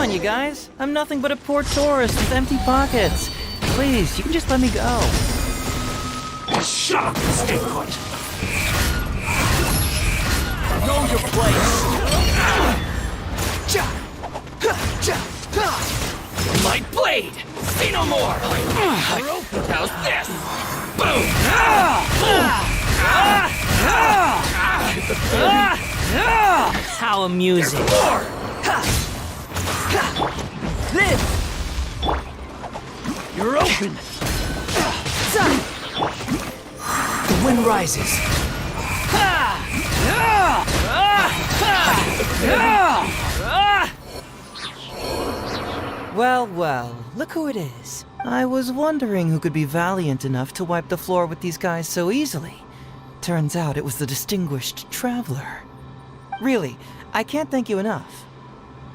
on, you guys. I'm nothing but a poor tourist with empty pockets. Please, you can just let me go. Shut up, scapegoat! Know your place. My blade! Say no more! How's this? Boom! How amusing. More! This! You're open! The wind rises. Well, well, look who it is. I was wondering who could be valiant enough to wipe the floor with these guys so easily. Turns out it was the distinguished traveler. Really, I can't thank you enough.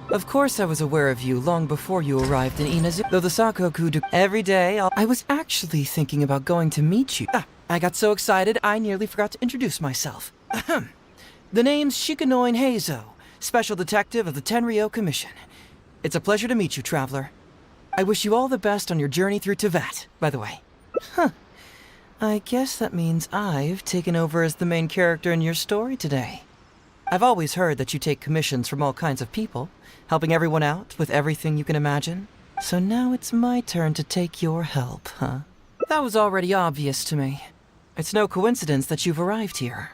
Of course I was aware of you long before you arrived in Inazu, though the Sakoku do every day I was actually thinking about going to meet you. I got so excited I nearly forgot to introduce myself. Ahem. The name's Shikanoin Heizo, Special Detective of the Tenryou Commission. It's a pleasure to meet you, traveler. I wish you all the best on your journey through Teyvat, by the way. Huh. I guess that means I've taken over as the main character in your story today. I've always heard that you take commissions from all kinds of people, helping everyone out with everything you can imagine. So now it's my turn to take your help, huh? That was already obvious to me. It's no coincidence that you've arrived here.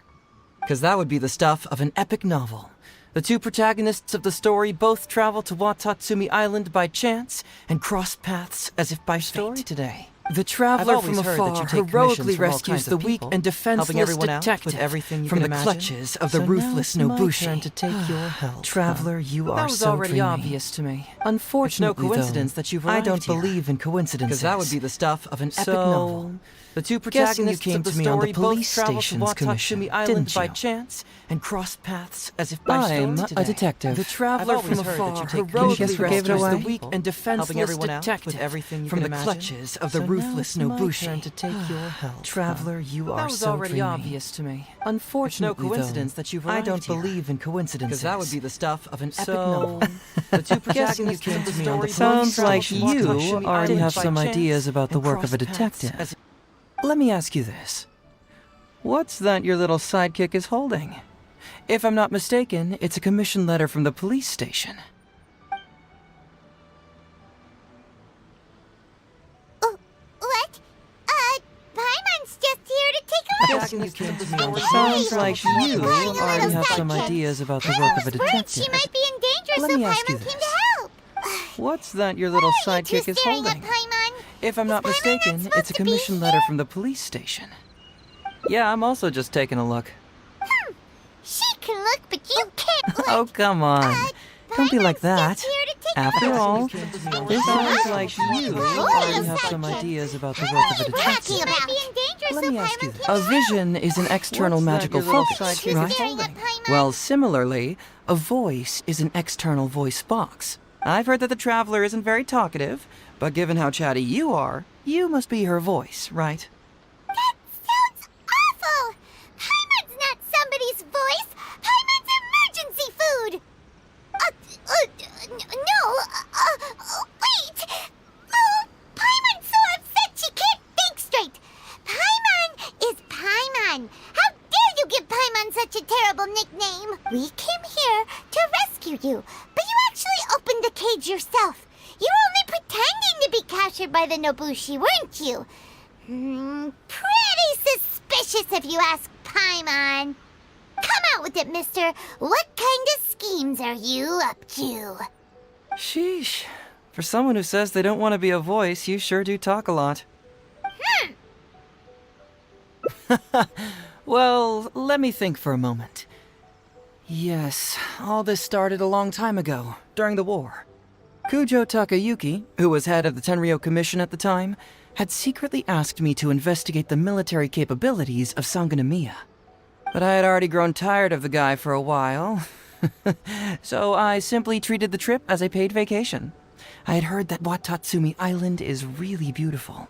'Cause that would be the stuff of an epic novel. The two protagonists of the story both travel to Watatsumi Island by chance and cross paths as if by fate today. The traveler from afar heroically rescues the weak and defenseless detective from the clutches of the ruthless Nobushi. To take your help, traveler, you are so dreamy. That was already obvious to me. Unfortunately, it's no coincidence that you've arrived here. I don't believe in coincidences, 'cause that would be the stuff of an epic novel. The two protagonists came to me on the police station's commission, didn't you? By chance and cross paths as if by I'm a detective. The traveler from afar heroically rescues the weak and defenseless detective from the clutches of the ruthless Nobushi. To take your help, traveler, you are so dreamy. That was already obvious to me. Unfortunately, no coincidence that you've arrived here. I don't believe in coincidences, 'cause that would be the stuff of an epic novel. The two protagonists came to me on the sounds like you already have some ideas about the work of a detective. Let me ask you this. What's that your little sidekick is holding? If I'm not mistaken, it's a commission letter from the police station. What? Paimon's just here to take a look. Sounds like you already have some ideas about the work of a detective. She might be in danger, Let so me ask you Paimon came this. to help. What's that your little sidekick is holding? If I'm not mistaken, it's a commission letter from the police station. Yeah, I'm also just taking a look. She can look, but you can't look. Oh, come on. Don't be like that. Paimon's just here to take a After look. all, this sounds like you already have some ideas about the work of a detective. Let me ask you this. A vision is an external magical focus, right? Well, similarly, a voice is an external voice box. I've heard that the traveler isn't very talkative, but given how chatty you are, you must be her voice, right? That sounds awful! Paimon's not somebody's voice! Paimon's emergency food! Wait! Oh, Paimon's so upset she can't think straight! Paimon is Paimon! How dare you give Paimon such a terrible nickname? We came here to rescue you, but you actually opened the cage yourself. You were only pretending to be captured by the Nobushi, weren't you? Pretty suspicious if you ask Paimon. Come out with it, mister. What kind of schemes are you up to? Sheesh. For someone who says they don't want to be a voice, you sure do talk a lot. Well, let me think for a moment. Yes, all this started a long time ago, during the war. Kujo Takayuki, who was head of the Tenryou Commission at the time, had secretly asked me to investigate the military capabilities of Sangonomiya. But I had already grown tired of the guy for a while, so I simply treated the trip as a paid vacation. I had heard that Watatsumi Island is really beautiful.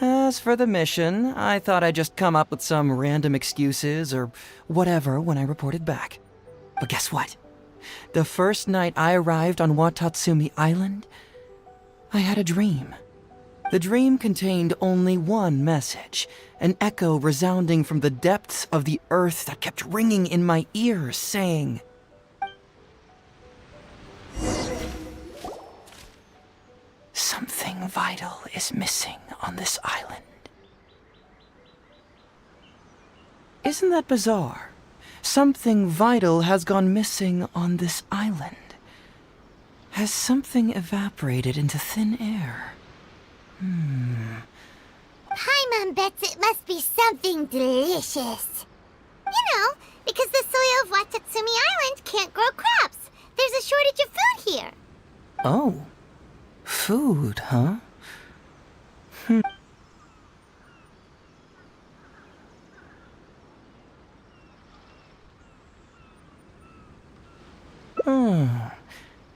As for the mission, I thought I'd just come up with some random excuses or whatever when I reported back. But guess what? The first night I arrived on Watatsumi Island, I had a dream. The dream contained only one message, an echo resounding from the depths of the earth that kept ringing in my ears, saying, "Something vital is missing on this island." Isn't that bizarre? Something vital has gone missing on this island. Has something evaporated into thin air? Paimon bets it must be something delicious. You know, because the soil of Watatsumi Island can't grow crops. There's a shortage of food here. Oh. Food, huh?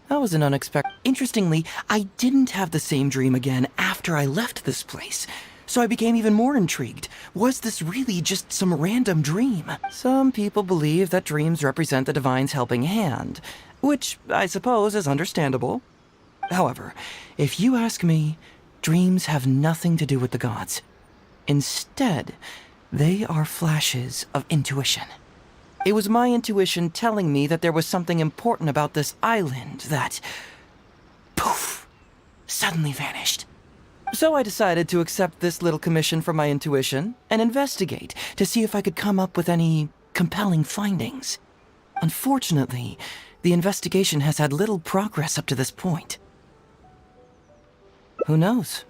That was an unexpected... Interestingly, I didn't have the same dream again after I left this place. So I became even more intrigued. Was this really just some random dream? Some people believe that dreams represent the divine's helping hand, which I suppose is understandable. However, if you ask me, dreams have nothing to do with the gods. Instead, they are flashes of intuition. It was my intuition telling me that there was something important about this island that, poof, suddenly vanished. So I decided to accept this little commission from my intuition and investigate to see if I could come up with any compelling findings. Unfortunately, the investigation has had little progress up to this point. Who knows?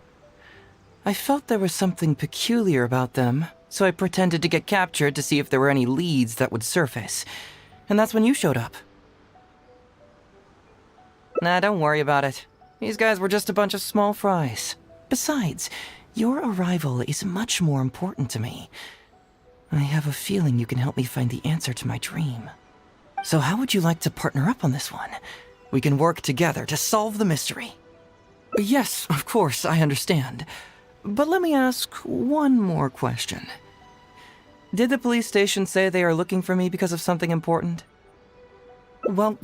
I felt there was something peculiar about them, so I pretended to get captured to see if there were any leads that would surface. And that's when you showed up. Nah, don't worry about it. These guys were just a bunch of small fries. Besides, your arrival is much more important to me. I have a feeling you can help me find the answer to my dream. So how would you like to partner up on this one? We can work together to solve the mystery. Yes, of course, I understand. But let me ask one more question. Did the police station say they are looking for me because of something important? Well,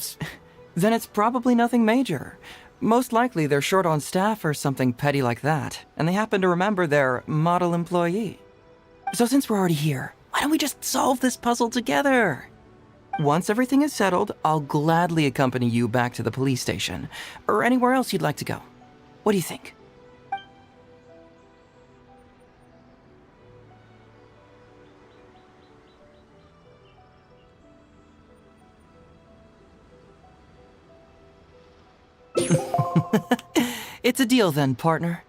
then it's probably nothing major. Most likely they're short on staff or something petty like that, and they happen to remember their model employee. So since we're already here, why don't we just solve this puzzle together? Once everything is settled, I'll gladly accompany you back to the police station, or anywhere else you'd like to go. What do you think? It's a deal then, partner.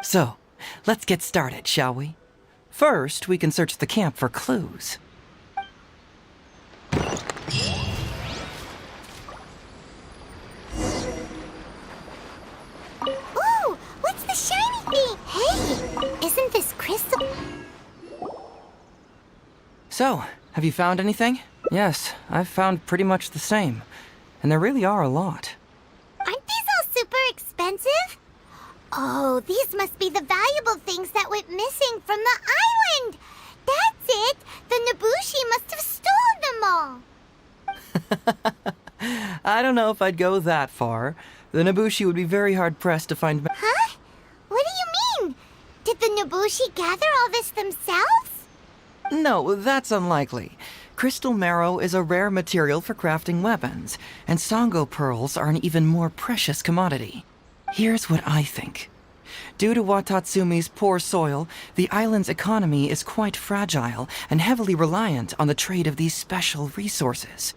So, let's get started, shall we? First, we can search the camp for clues. Ooh, what's the shiny thing? Hey, isn't this crystal? So, have you found anything? Yes, I've found pretty much the same. And there really are a lot. Aren't these all super expensive? Oh, these must be the valuable things that went missing from the island. That's it. The Nobushi must have stolen them all. I don't know if I'd go that far. The Nobushi would be very hard-pressed to find... Huh? What do you mean? Did the Nobushi gather all this themselves? No, that's unlikely. Crystal marrow is a rare material for crafting weapons, and Sango pearls are an even more precious commodity. Here's what I think. Due to Watatsumi's poor soil, the island's economy is quite fragile and heavily reliant on the trade of these special resources.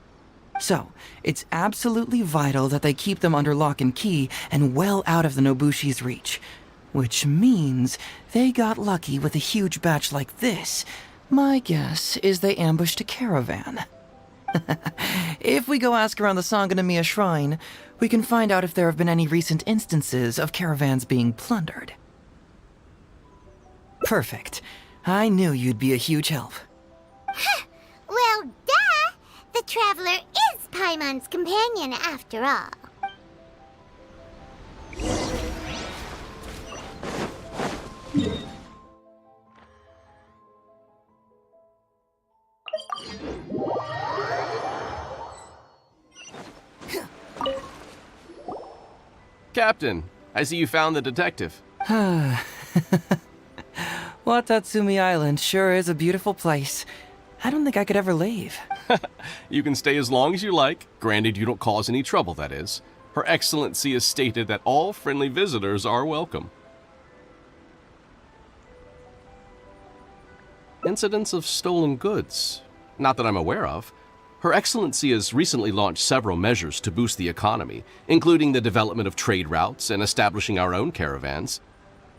So, it's absolutely vital that they keep them under lock and key and well out of the Nobushi's reach. Which means they got lucky with a huge batch like this. My guess is they ambushed a caravan. If we go ask around the Sangonomiya Shrine, we can find out if there have been any recent instances of caravans being plundered. Perfect. I knew you'd be a huge help. Well, duh! The traveler is Paimon's companion after all. Captain, I see you found the detective. Watatsumi Island sure is a beautiful place. I don't think I could ever leave. You can stay as long as you like, granted you don't cause any trouble, that is. Her Excellency has stated that all friendly visitors are welcome. Incidents of stolen goods? Not that I'm aware of. Her Excellency has recently launched several measures to boost the economy, including the development of trade routes and establishing our own caravans.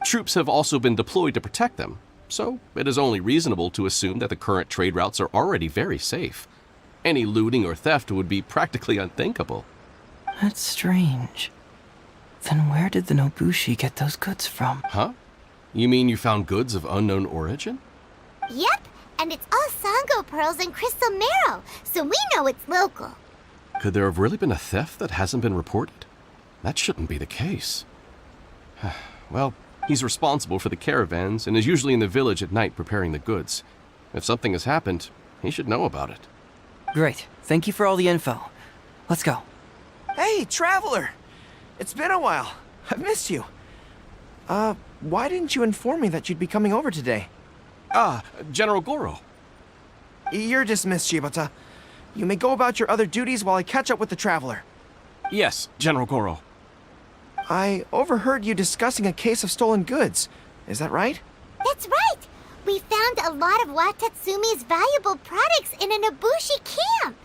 Troops have also been deployed to protect them, so it is only reasonable to assume that the current trade routes are already very safe. Any looting or theft would be practically unthinkable. That's strange. Then where did the Nobushi get those goods from? Huh? You mean you found goods of unknown origin? Yep, and it's all Sango pearls and crystal marrow, so we know it's local. Could there have really been a theft that hasn't been reported? That shouldn't be the case. Well, he's responsible for the caravans and is usually in the village at night preparing the goods. If something has happened, he should know about it. Great. Thank you for all the info. Let's go. Hey, traveler! It's been a while. I've missed you. Why didn't you inform me that you'd be coming over today? General Goro. You're dismissed, Shibata. You may go about your other duties while I catch up with the traveler. Yes, General Goro. I overheard you discussing a case of stolen goods. Is that right? That's right! We found a lot of Watatsumi's valuable products in a Nobushi camp!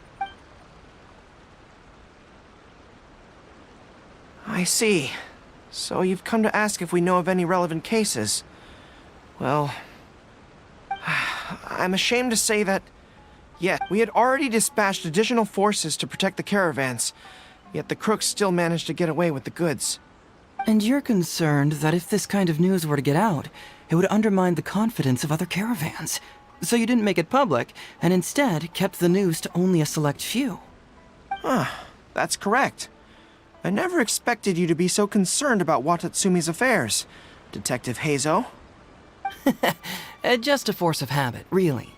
I see. So you've come to ask if we know of any relevant cases. Well, I'm ashamed to say that, yet we had already dispatched additional forces to protect the caravans, yet the crooks still managed to get away with the goods. And you're concerned that if this kind of news were to get out, it would undermine the confidence of other caravans. So you didn't make it public, and instead kept the news to only a select few. That's correct. I never expected you to be so concerned about Watatsumi's affairs, Detective Heizo. Just a force of habit, really.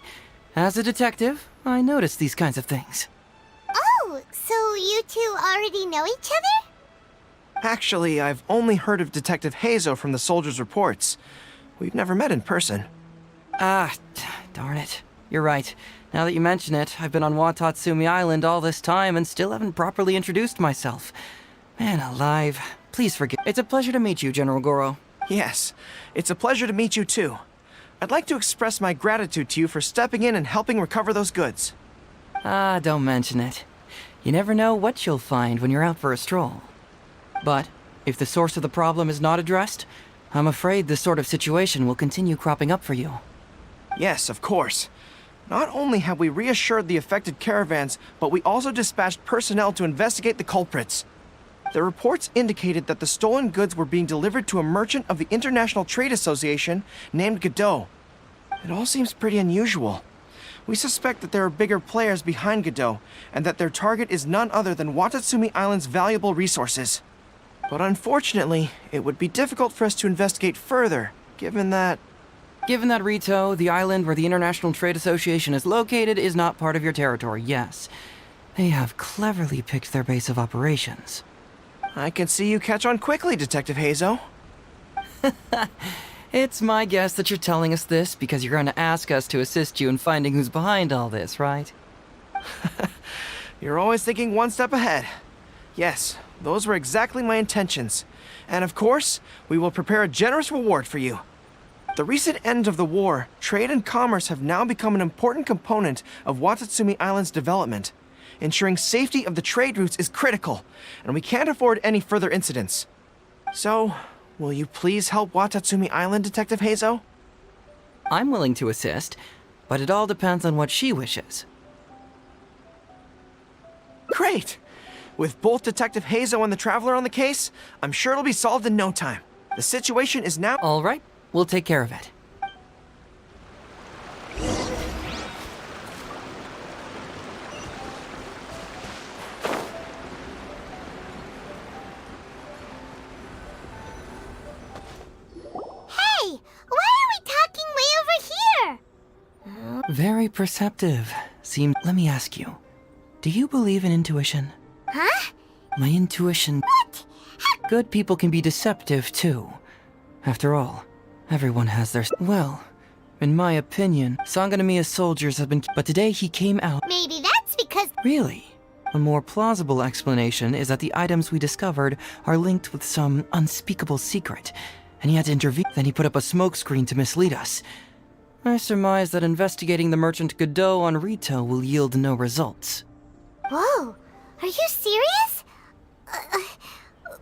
As a detective, I notice these kinds of things. Oh, so you two already know each other? Actually, I've only heard of Detective Heizo from the soldiers' reports. We've never met in person. Darn it. You're right. Now that you mention it, I've been on Watatsumi Island all this time and still haven't properly introduced myself. Man alive. Please forgive. It's a pleasure to meet you, General Goro. Yes, it's a pleasure to meet you too. I'd like to express my gratitude to you for stepping in and helping recover those goods. Don't mention it. You never know what you'll find when you're out for a stroll. But if the source of the problem is not addressed, I'm afraid this sort of situation will continue cropping up for you. Yes, of course. Not only have we reassured the affected caravans, but we also dispatched personnel to investigate the culprits. The reports indicated that the stolen goods were being delivered to a merchant of the International Trade Association named Godot. It all seems pretty unusual. We suspect that there are bigger players behind Godot, and that their target is none other than Watatsumi Island's valuable resources. But unfortunately, it would be difficult for us to investigate further, given that... Given that Rito, the island where the International Trade Association is located, is not part of your territory, yes. They have cleverly picked their base of operations. I can see you catch on quickly, Detective Heizo. It's my guess that you're telling us this because you're going to ask us to assist you in finding who's behind all this, right? You're always thinking one step ahead. Yes, those were exactly my intentions. And of course, we will prepare a generous reward for you. The recent end of the war, trade and commerce have now become an important component of Watatsumi Island's development. Ensuring safety of the trade routes is critical, and we can't afford any further incidents. So, will you please help Watatsumi Island, Detective Heizo? I'm willing to assist, but it all depends on what she wishes. Great! With both Detective Heizo and the Traveler on the case, I'm sure it'll be solved in no time. The situation is now... All right, we'll take care of it. Hey, why are we talking way over here? Very perceptive. Let me ask you, do you believe in intuition? Huh? My intuition... What? How Good people can be deceptive, too. After all, everyone has their... Well, in my opinion, Sangonomiya's soldiers have been... But today he came out... Maybe that's because... Really? A more plausible explanation is that the items we discovered are linked with some unspeakable secret, and he had to intervene. Then he put up a smokescreen to mislead us. I surmise that investigating the merchant Godot on Rito will yield no results. Whoa, are you serious?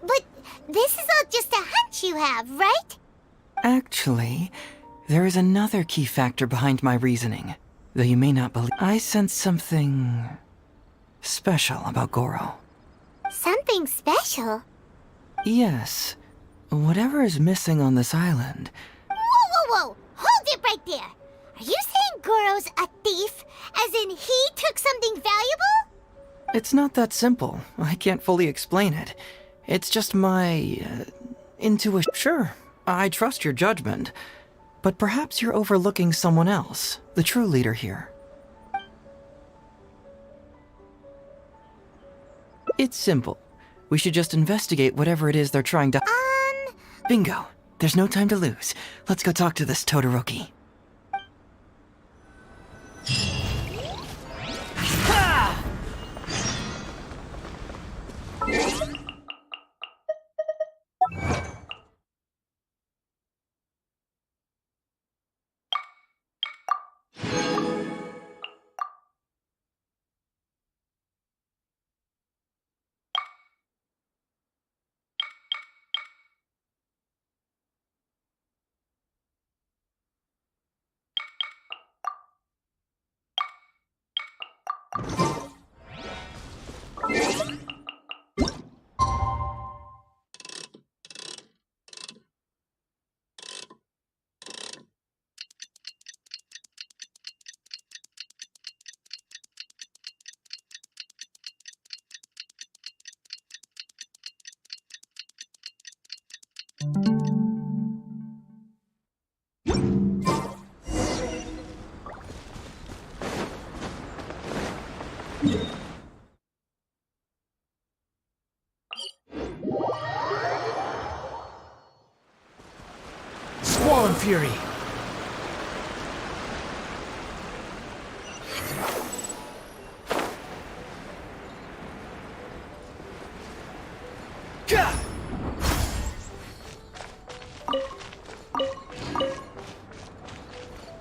But this is all just a hunch you have, right? Actually, there is another key factor behind my reasoning, though you may not believe. I sense something special about Goro. Something special? Yes. Whatever is missing on this island. Whoa! Hold it right there! Are you saying Goro's a thief? As in he took something valuable? It's not that simple. I can't fully explain it. It's just my intuition. Sure, I trust your judgment. But perhaps you're overlooking someone else, the true leader here. It's simple. We should just investigate whatever it is they're trying to... Bingo. There's no time to lose. Let's go talk to this Todoroki. Squall and Fury. Gah!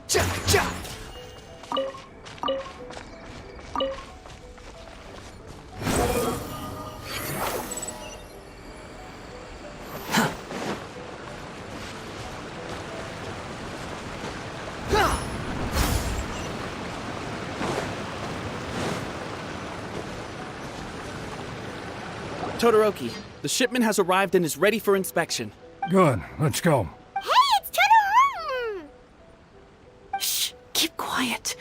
Cha! Todoroki, the shipment has arrived and is ready for inspection. Good, let's go. Hey, it's Todoroki! Shh, keep quiet.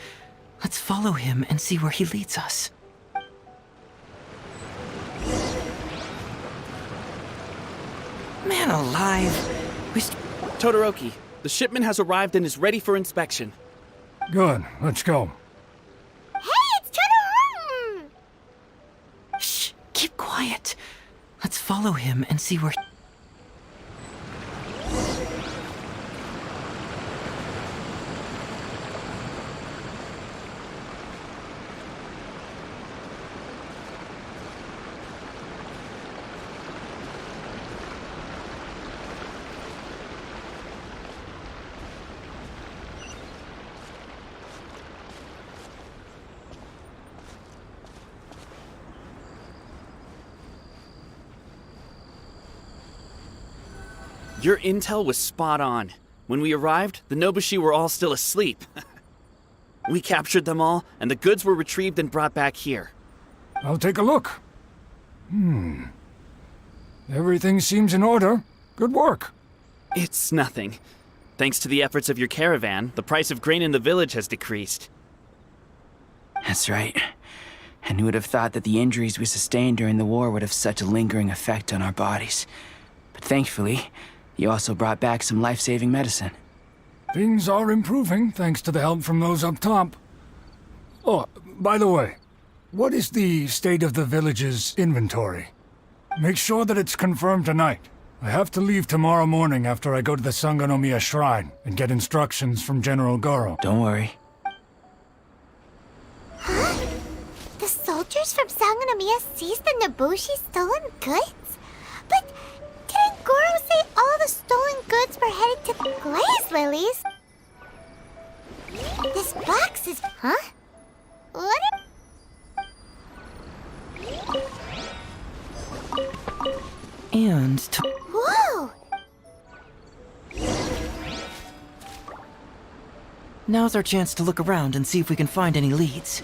Let's follow him and see where he leads us. Man alive. Todoroki, the shipment has arrived and is ready for inspection. Good, let's go. Hey, it's Todoroki! Shh, keep quiet. Let's follow him and see where... Your intel was spot on. When we arrived, the Nobushi were all still asleep. We captured them all, and the goods were retrieved and brought back here. I'll take a look. Everything seems in order. Good work. It's nothing. Thanks to the efforts of your caravan, the price of grain in the village has decreased. That's right. And who would have thought that the injuries we sustained during the war would have such a lingering effect on our bodies? But thankfully, you also brought back some life-saving medicine. Things are improving thanks to the help from those up top. Oh, by the way, what is the state of the village's inventory? Make sure that it's confirmed tonight. I have to leave tomorrow morning after I go to the Sangonomiya Shrine and get instructions from General Goro. Don't worry. Huh? The soldiers from Sangonomiya seized the Nobushi stolen goods? But didn't Goro say all the stolen goods were headed to the Glaze Lilies? This box is... Huh? What? And Whoa! now's our chance to look around and see if we can find any leads.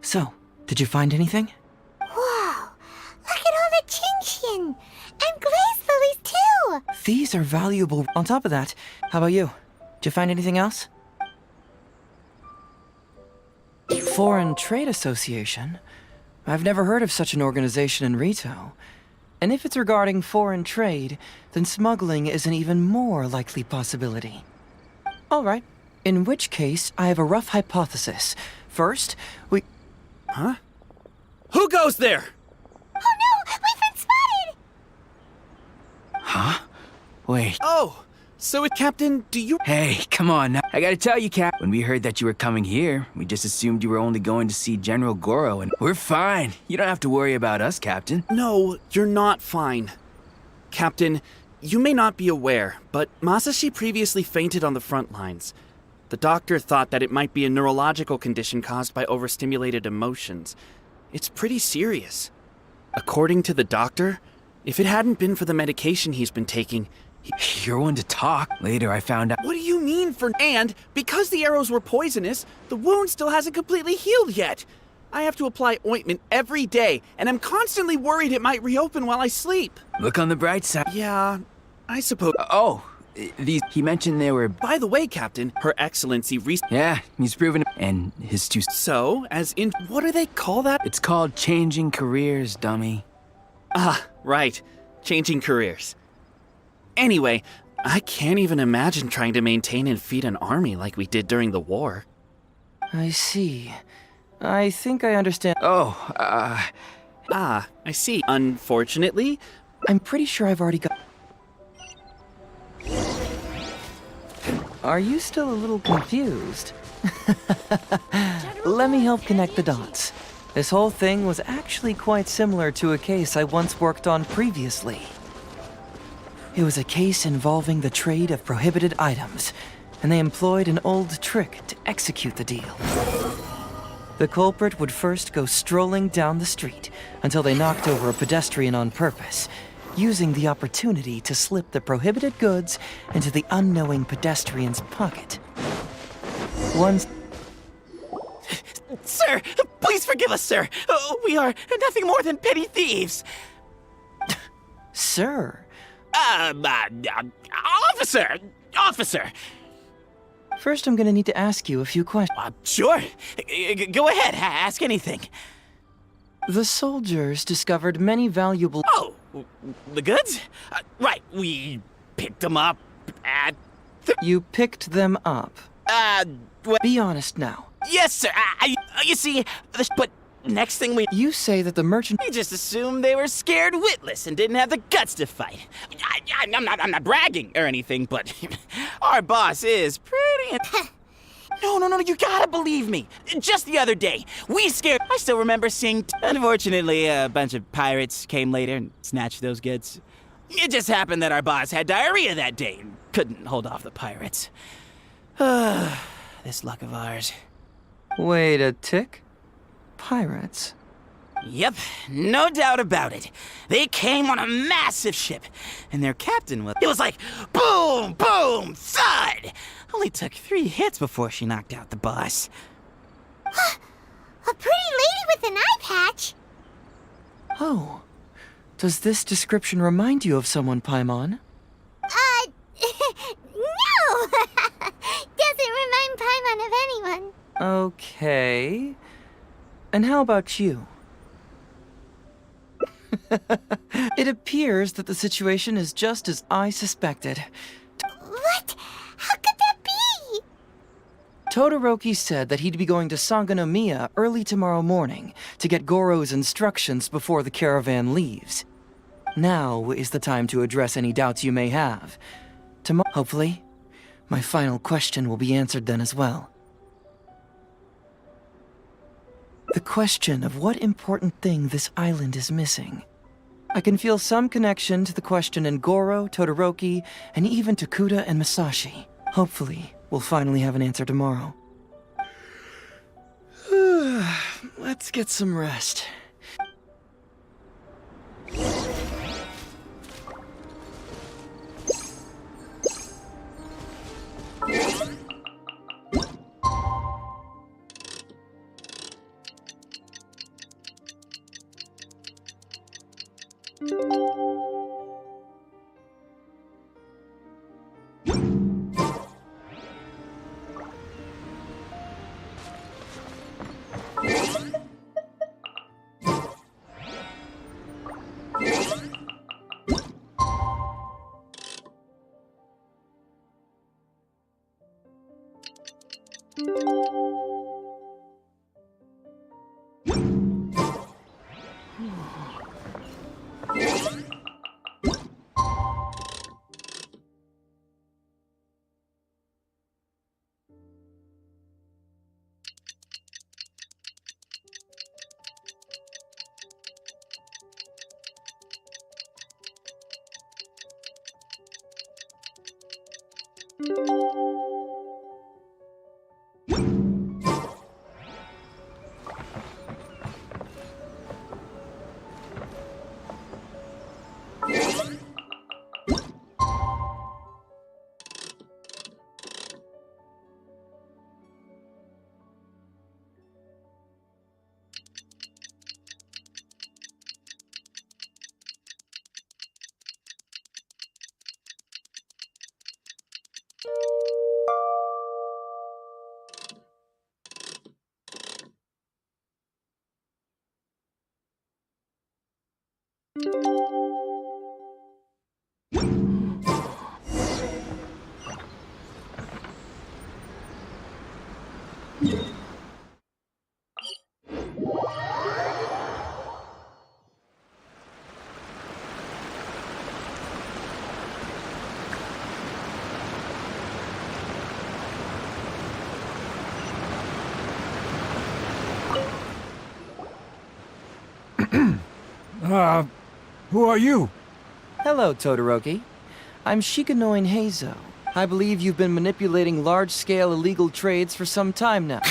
So, did you find anything? Whoa! Look at all the GENSHIN! And Glaze Lilies, too! These are valuable. On top of that, how about you? Did you find anything else? Foreign Trade Association? I've never heard of such an organization in Rito. And if it's regarding foreign trade, then smuggling is an even more likely possibility. All right. In which case, I have a rough hypothesis. First, we... Huh? Who goes there? Oh no! We've been spotted! Huh? Wait. Oh, so Captain, do you... Hey, come on now. I gotta tell you, Cap. When we heard that you were coming here, we just assumed you were only going to see General Goro, and we're fine. You don't have to worry about us, Captain. No, you're not fine. Captain, you may not be aware, but Masashi previously fainted on the front lines. The doctor thought that it might be a neurological condition caused by overstimulated emotions. It's pretty serious. According to the doctor, if it hadn't been for the medication he's been taking, You're one to talk. Later, I found out. What do you mean for... And, because the arrows were poisonous, the wound still hasn't completely healed yet. I have to apply ointment every day, and I'm constantly worried it might reopen while I sleep. Look on the bright side. Yeah, I suppose... He mentioned they were... By the way, Captain, Her Excellency Yeah, he's proven it. And his two... So, as in... What do they call that? It's called changing careers, dummy. Ah, right. Changing careers. Anyway, I can't even imagine trying to maintain and feed an army like we did during the war. I see. I think I understand. Ah, I see. Unfortunately, I'm pretty sure I've already got... Are you still a little confused? Let me help connect the dots. This whole thing was actually quite similar to a case I once worked on previously. It was a case involving the trade of prohibited items, and they employed an old trick to execute the deal. The culprit would first go strolling down the street until they knocked over a pedestrian on purpose, using the opportunity to slip the prohibited goods into the unknowing pedestrian's pocket. Once... Sir, please forgive us, sir. We are nothing more than petty thieves. Sir... Officer! First, I'm gonna need to ask you a few questions. Sure. Go ahead, ask anything. The soldiers discovered many valuable... Oh, the goods? Right, we picked them up at... You picked them up. Well, Be honest now. yes, sir. You see, but next thing we... You say that the merchant... We just assumed they were scared witless and didn't have the guts to fight. I'm not bragging or anything, but our boss is pretty... No, you gotta believe me. Just the other day, we scared... I still remember seeing... Unfortunately, a bunch of pirates came later and snatched those goods. It just happened that our boss had diarrhea that day and couldn't hold off the pirates. This luck of ours. Wait a tick? Pirates? Yep, no doubt about it. They came on a massive ship, and their captain was... It was like, boom, boom, thud! Only took 3 hits before she knocked out the boss. A pretty lady with an eye patch. Oh. Does this description remind you of someone, Paimon? No! Doesn't remind Paimon of anyone. Okay. And how about you? It appears that the situation is just as I suspected. What? How could that be? Todoroki said that he'd be going to Sangonomiya early tomorrow morning to get Goro's instructions before the caravan leaves. Now is the time to address any doubts you may have. Tomorrow, hopefully, my final question will be answered then as well. The question of what important thing this island is missing. I can feel some connection to the question in Goro, Todoroki, and even to Kuda and Masashi. Hopefully, we'll finally have an answer tomorrow. Let's get some rest. Who are you? Hello, Todoroki. I'm Shikanoin Heizo. I believe you've been manipulating large-scale illegal trades for some time now.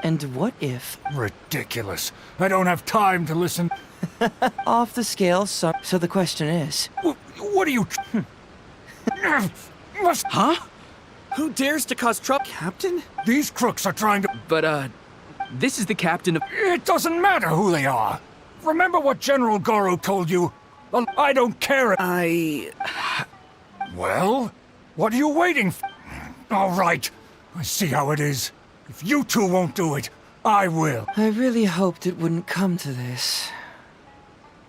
And what if... Ridiculous. I don't have time to listen. Off the scale, so the question is... What are you... Huh? Who dares to cause trouble, Captain? These crooks are trying to... But, this is the captain of... It doesn't matter who they are. Remember what General Goro told you? Well, I don't care. Well, what are you waiting for? All right, I see how it is. If you two won't do it, I will. I really hoped it wouldn't come to this.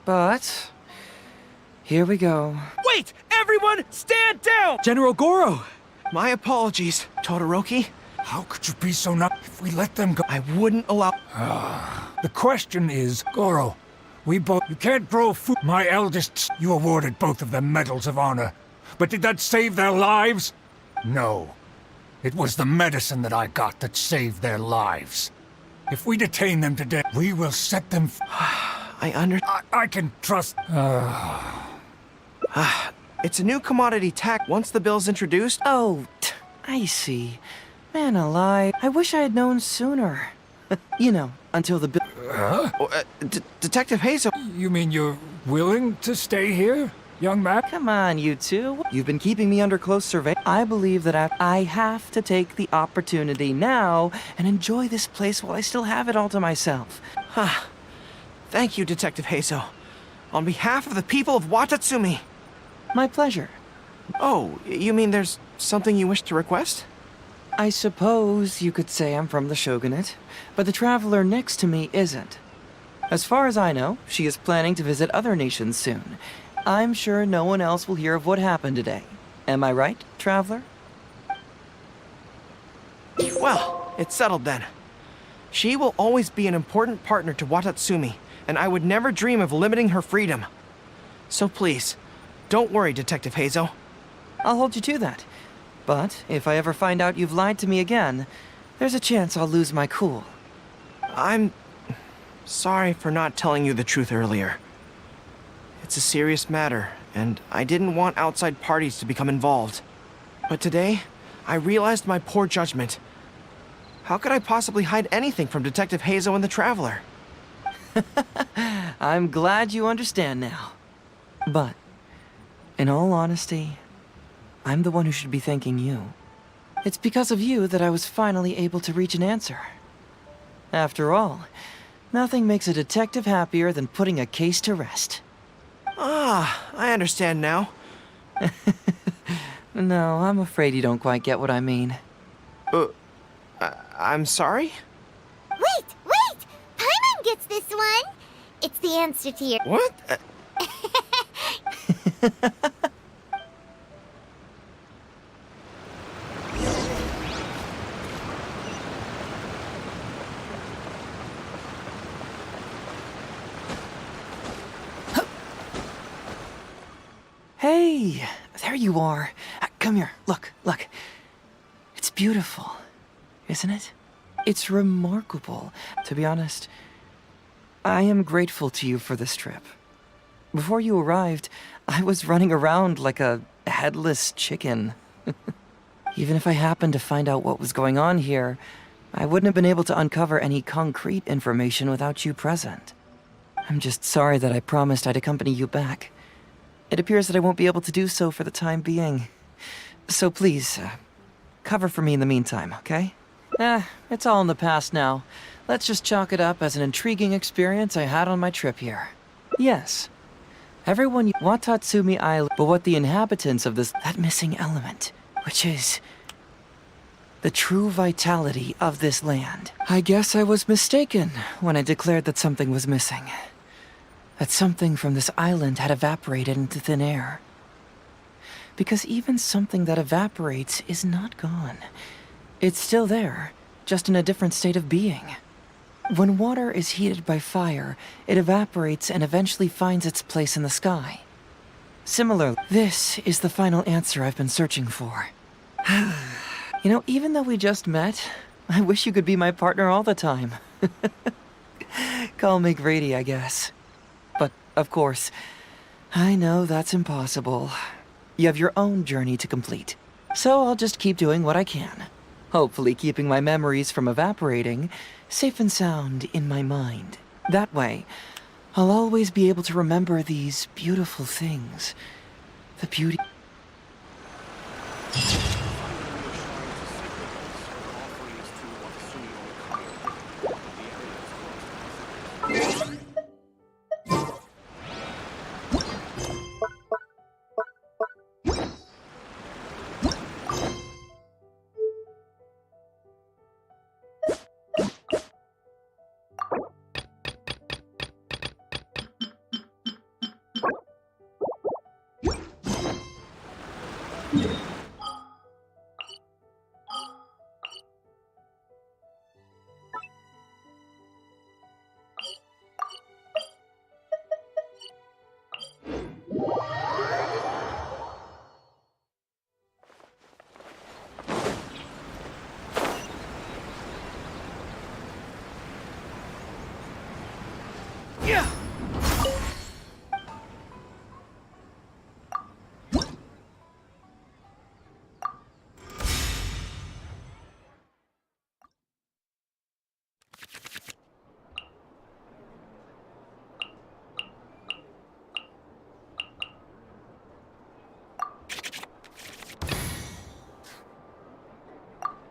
But... here we go. Wait! Everyone, stand down! General Goro! My apologies, Todoroki. How could you be so not... If we let them go... I wouldn't allow... The question is, Goro, we both... You can't grow food... My eldest... You awarded both of them medals of honor. But did that save their lives? No. It was the medicine that I got that saved their lives. If we detain them today, we will set them... I can trust... It's a new commodity tax. Once the bill's introduced... Oh, I see. Man alive, I wish I had known sooner. You know, until the bill... Detective Heizo... You mean you're willing to stay here, young man? Come on, you two. You've been keeping me under close surveillance. I believe that I have to take the opportunity now and enjoy this place while I still have it all to myself. Thank you, Detective Heizo. On behalf of the people of Watatsumi. My pleasure. Oh, you mean there's something you wish to request? I suppose you could say I'm from the Shogunate, but the traveler next to me isn't. As far as I know, she is planning to visit other nations soon. I'm sure no one else will hear of what happened today. Am I right, traveler? Well, it's settled then. She will always be an important partner to Watatsumi, and I would never dream of limiting her freedom. So please, don't worry, Detective Hazel. I'll hold you to that. But if I ever find out you've lied to me again, there's a chance I'll lose my cool. I'm sorry for not telling you the truth earlier. It's a serious matter, and I didn't want outside parties to become involved. But today, I realized my poor judgment. How could I possibly hide anything from Detective Hazel and the Traveler? I'm glad you understand now. But, in all honesty, I'm the one who should be thanking you. It's because of you that I was finally able to reach an answer. After all, nothing makes a detective happier than putting a case to rest. Ah, I understand now. No, I'm afraid you don't quite get what I mean. I'm sorry? Wait! Paimon gets this one! It's the answer to your... What? Hey, there you are. Come here, look. It's beautiful, isn't it? It's remarkable. To be honest, I am grateful to you for this trip. Before you arrived, I was running around like a headless chicken. Even if I happened to find out what was going on here, I wouldn't have been able to uncover any concrete information without you present. I'm just sorry that I promised I'd accompany you back. It appears that I won't be able to do so for the time being. So please, cover for me in the meantime, okay? It's all in the past now. Let's just chalk it up as an intriguing experience I had on my trip here. Yes, everyone Watatsumi Island, but what the inhabitants of that missing element, which is the true vitality of this land. I guess I was mistaken when I declared that something was missing. That something from this island had evaporated into thin air. Because even something that evaporates is not gone. It's still there, just in a different state of being. When water is heated by fire, it evaporates and eventually finds its place in the sky. Similarly, this is the final answer I've been searching for. You know, even though we just met, I wish you could be my partner all the time. Call me Grady, I guess. But, of course, I know that's impossible. You have your own journey to complete. So I'll just keep doing what I can. Hopefully keeping my memories from evaporating safe and sound in my mind. That way, I'll always be able to remember these beautiful things. The beauty...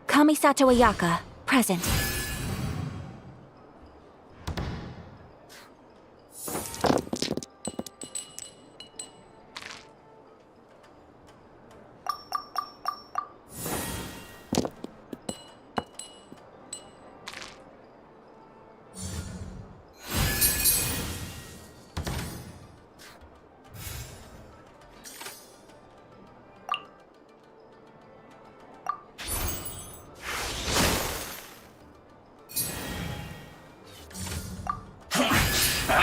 Kamisato Ayaka, present.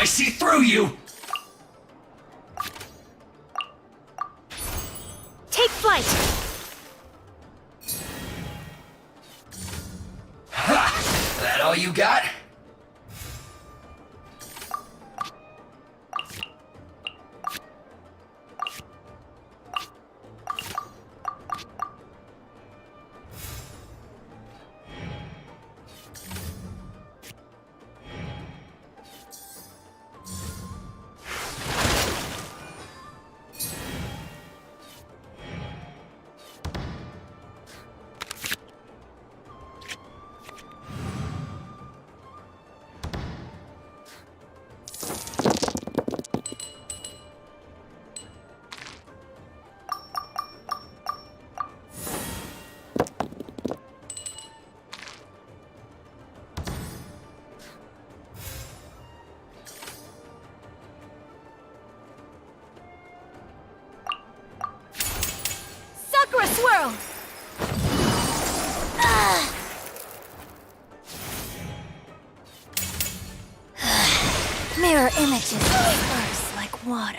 see through you! Take flight! Ha! That all you got? Sakura swirl! Mirror images disperse like water.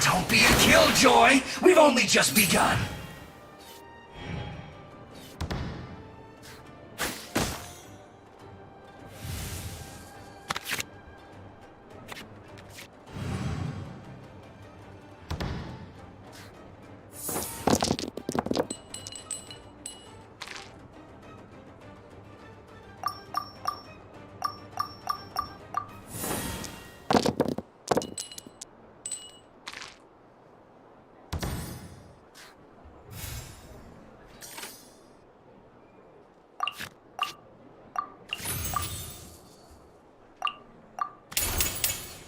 Don't be a killjoy! We've only just begun!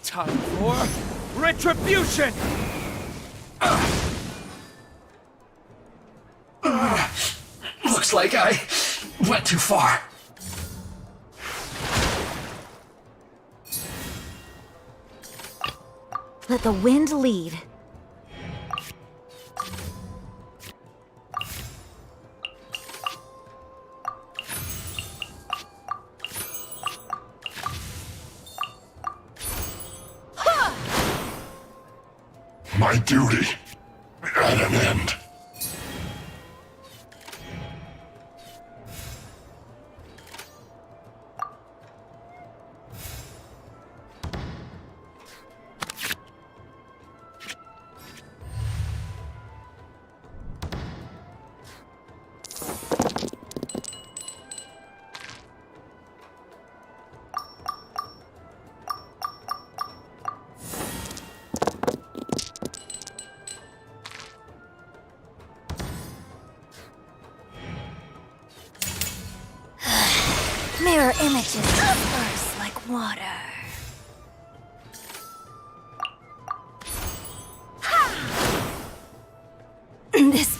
Time for retribution! Looks like I went too far. Let the wind lead. My duty at an end. Mirror images disperse like water.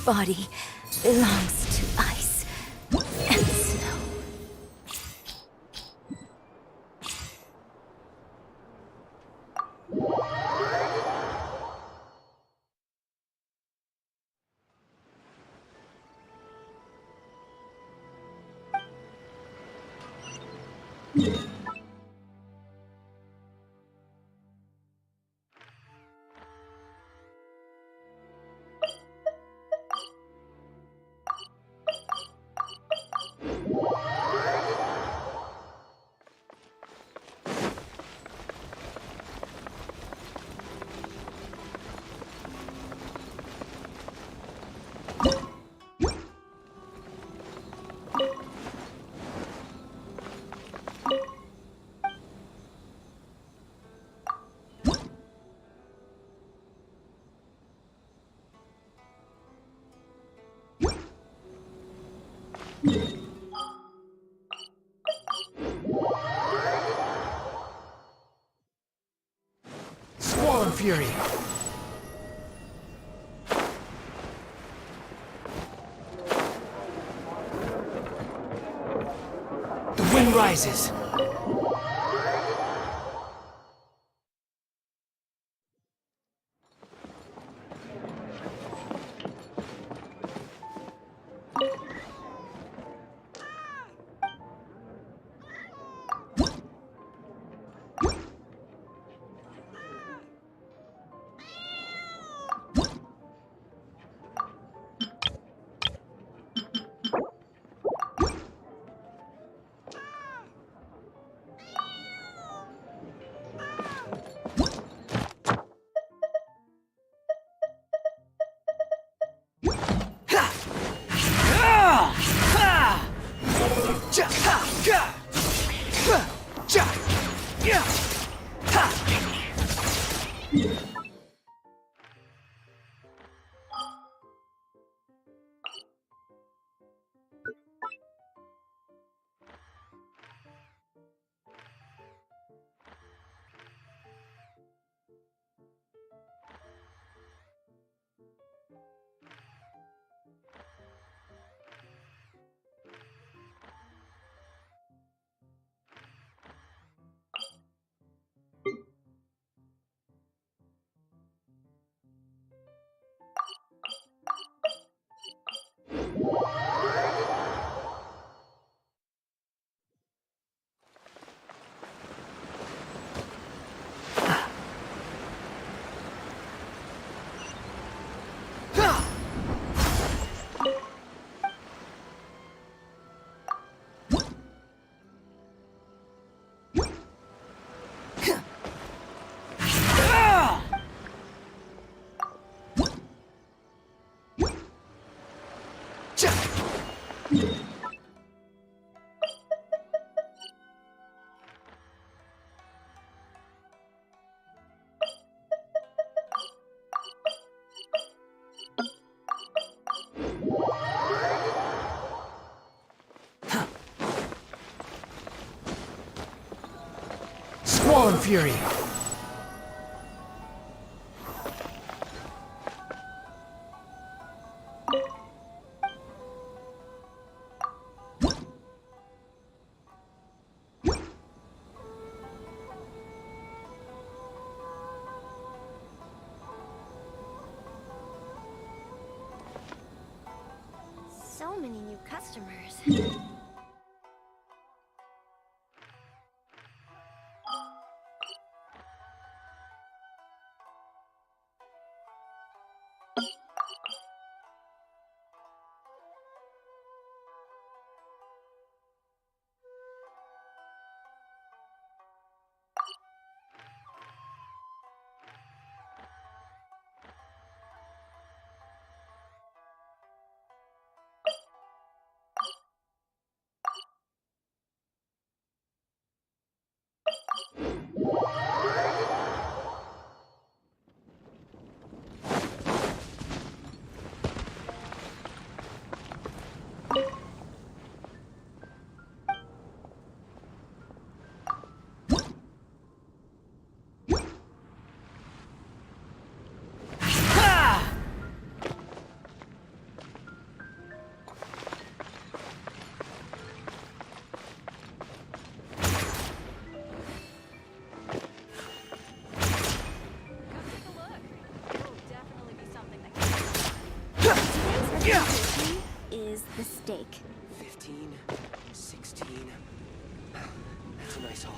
body belongs to ice and snow. Squall Fury! The wind rises! Squall Fury! So many new customers. Is the steak. 15, 16. That's a nice haul.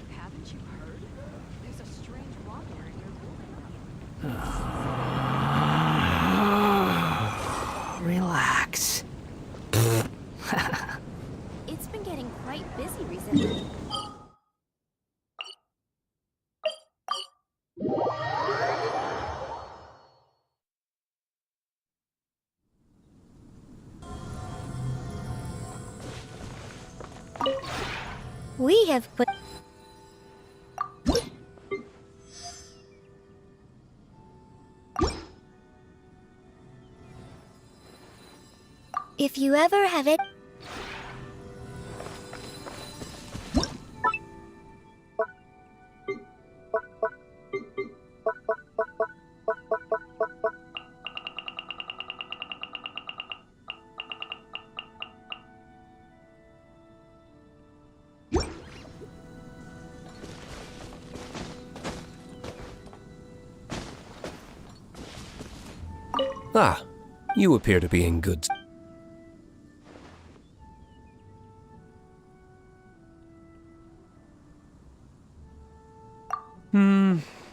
Haven't you heard? There's a strange water in your building. Relax. It's been getting quite busy recently. We have put... If you ever have it... Ah, you appear to be in good...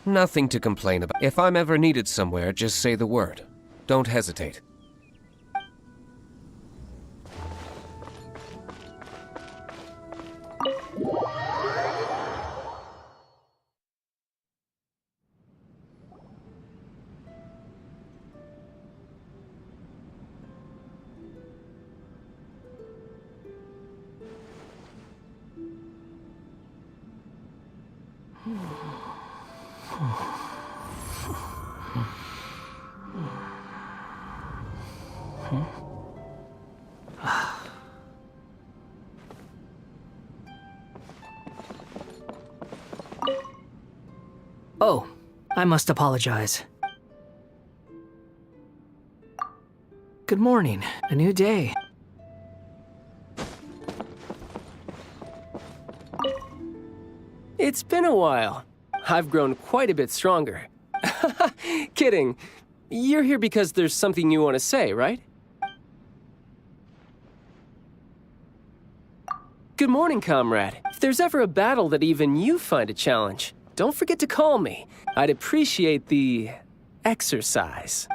Nothing to complain about. If I'm ever needed somewhere, just say the word. Don't hesitate. Oh, I must apologize. Good morning. A new day. It's been a while. I've grown quite a bit stronger. Kidding. You're here because there's something you want to say, right? Good morning, comrade. If there's ever a battle that even you find a challenge, don't forget to call me. I'd appreciate the exercise.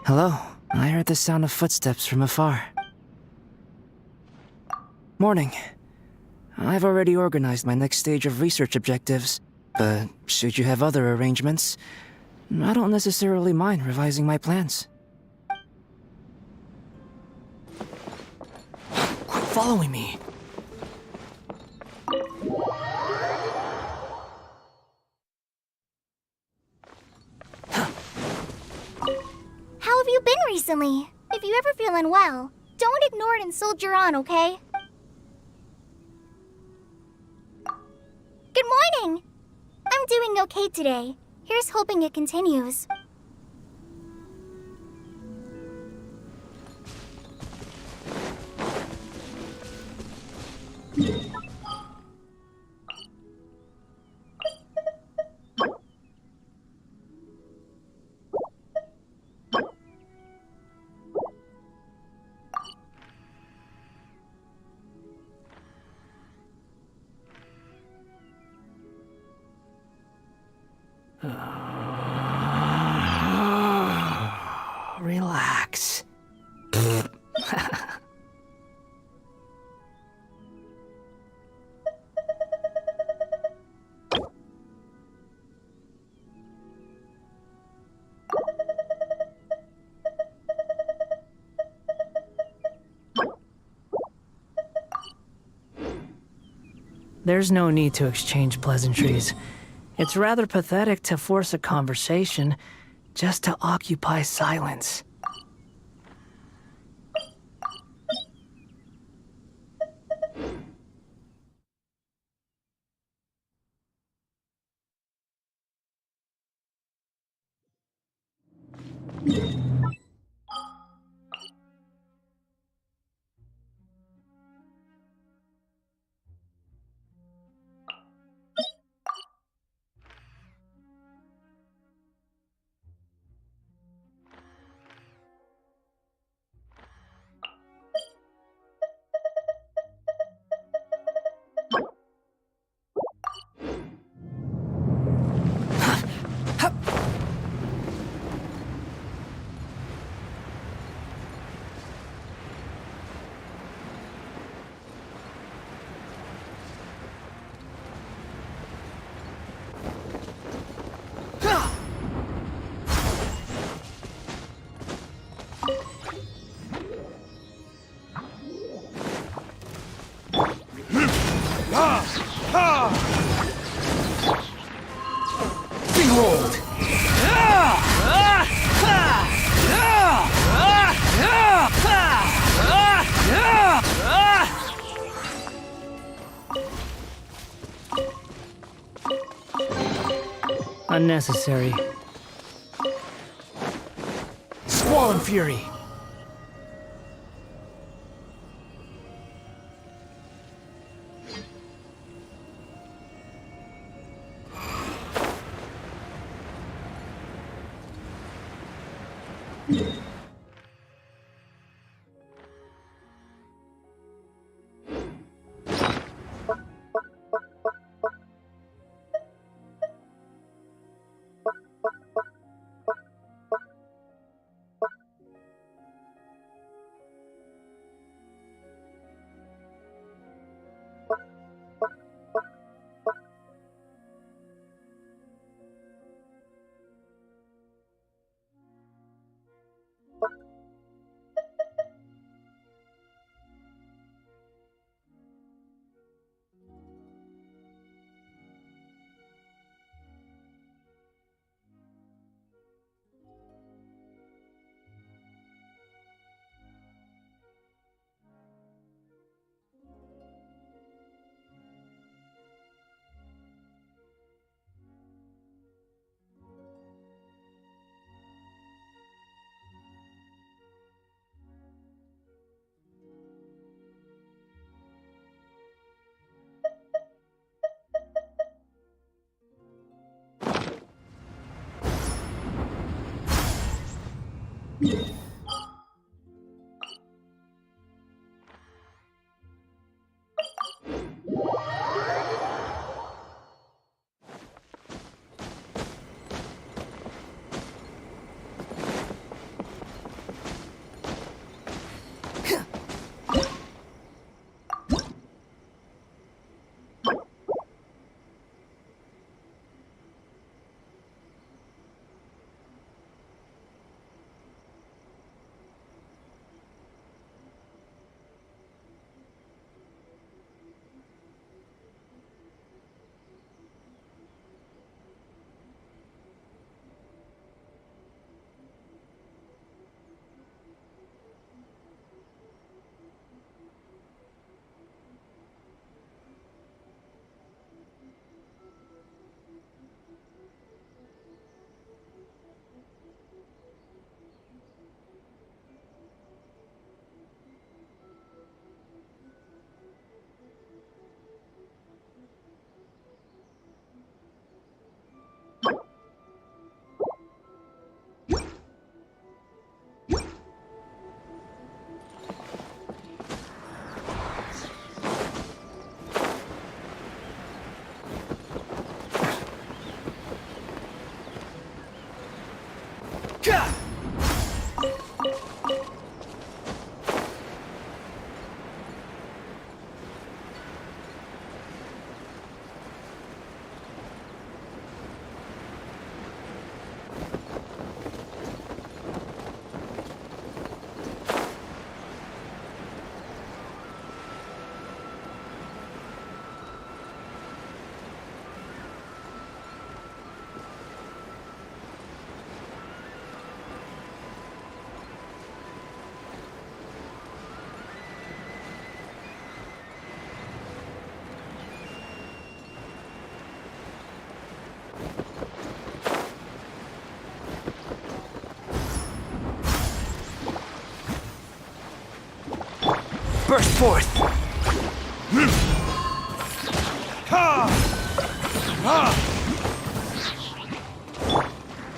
Hello. I heard the sound of footsteps from afar. Morning. I've already organized my next stage of research objectives, but should you have other arrangements, I don't necessarily mind revising my plans. Quit following me. How have you been recently? If you ever feel unwell, don't ignore it and soldier on, okay? Good morning! I'm doing okay today. Here's hoping it continues. Relax. There's no need to exchange pleasantries. It's rather pathetic to force a conversation just to occupy silence. Behold! Unnecessary. Squall Fury! forth.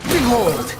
Behold!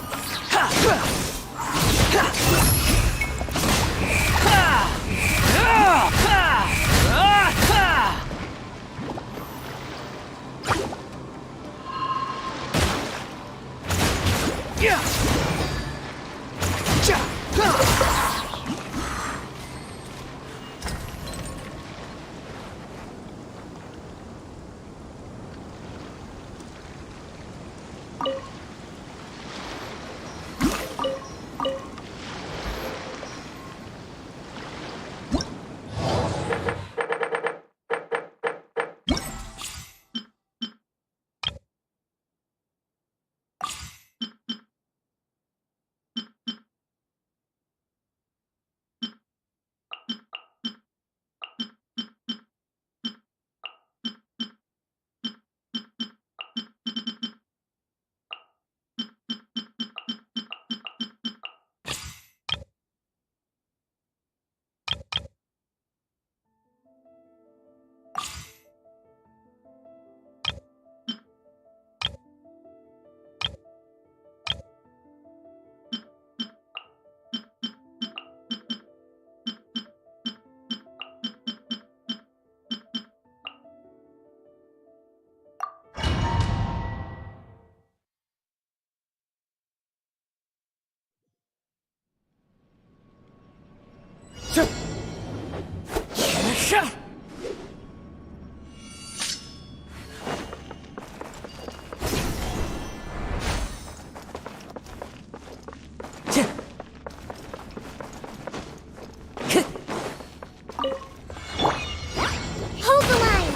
Hold the line!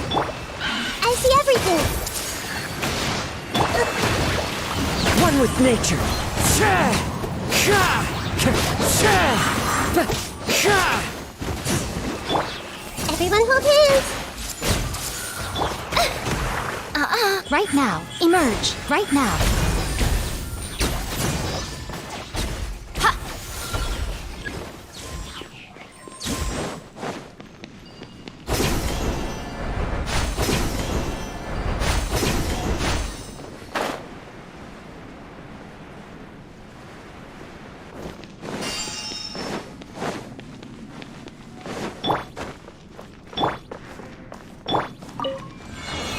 I see everything! One with nature. Everyone hold hands! Right now. Emerge. Right now.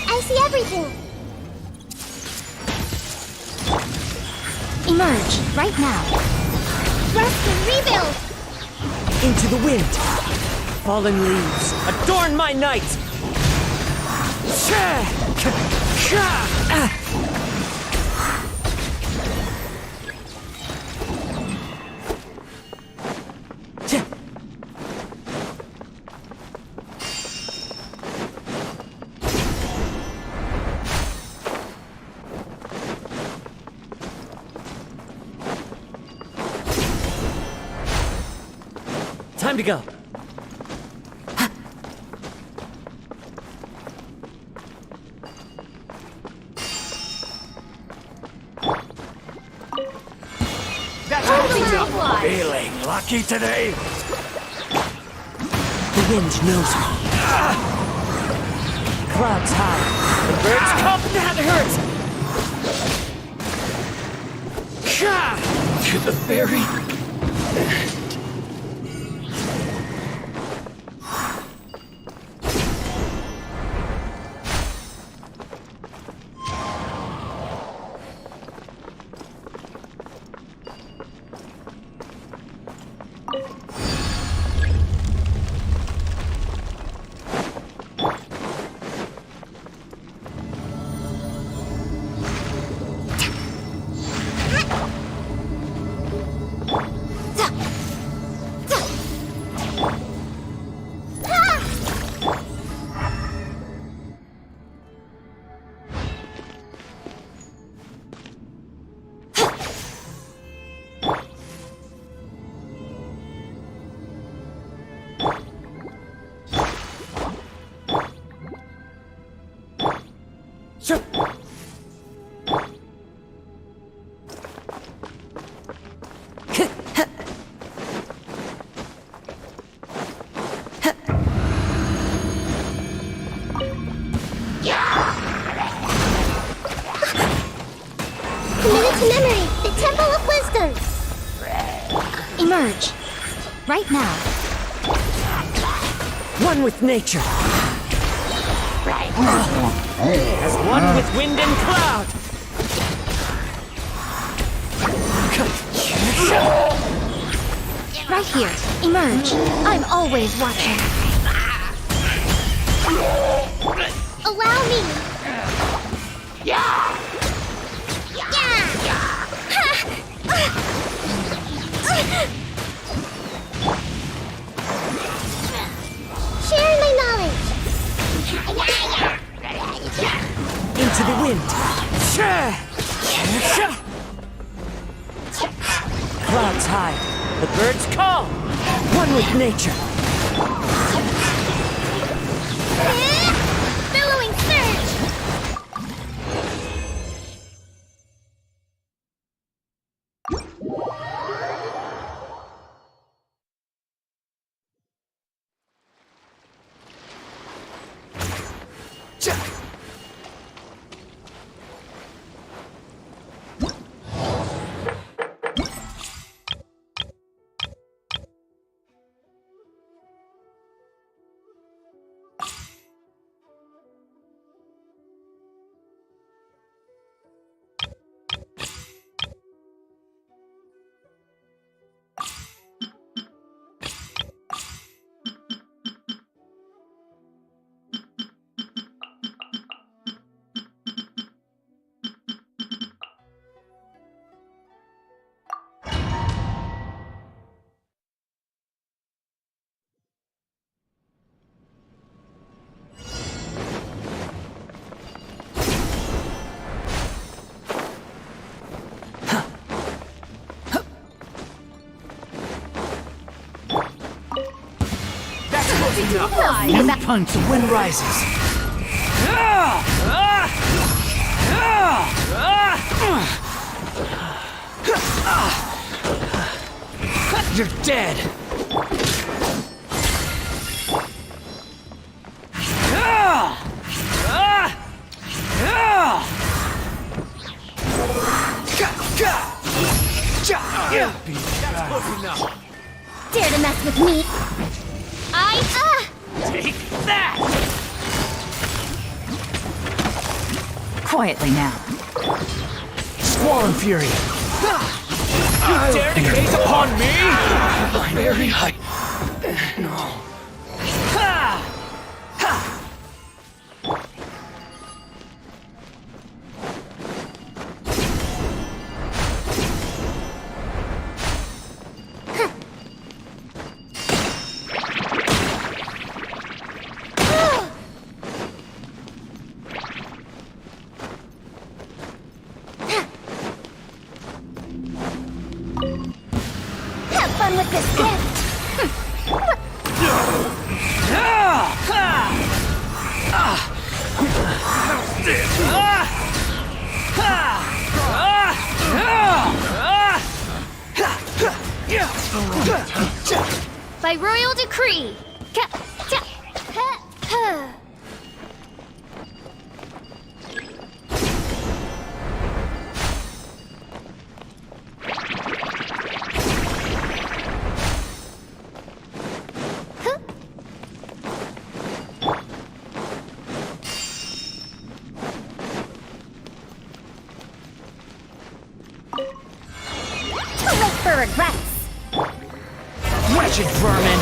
I see everything! Emerge, right now. Rest and rebuild! Into the wind. Fallen leaves, adorn my night. Time to go. Feeling lucky today? The wind knows me. Clouds high. The birds come. That hurts. To the ferry. Committed to memory, the Temple of Wisdom. Emerge. Right now. One with nature. As one with wind and cloud. Right here. Emerge. I'm always watching. Allow me. Yeah. Share my knowledge. Into the wind. Clouds hide. The birds call. One with nature. Billowing surge. One punch, the wind rises. You're dead. Dare to mess with me? Take that! Quietly now. Squall and fury. You dare to gaze upon me? Very high. No. Have fun with this gift. By royal decree. Too late for regrets. Wretched vermin!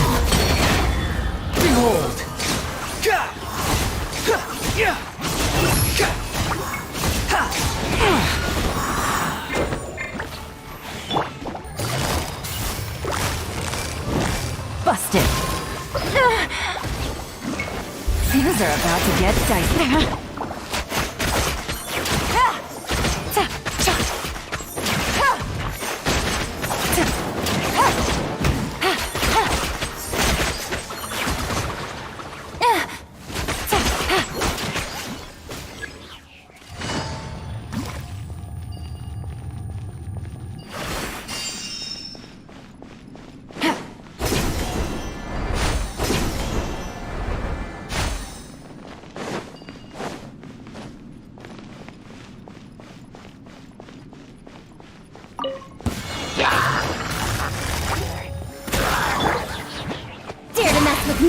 Behold! Busted. Things are about to get dicey.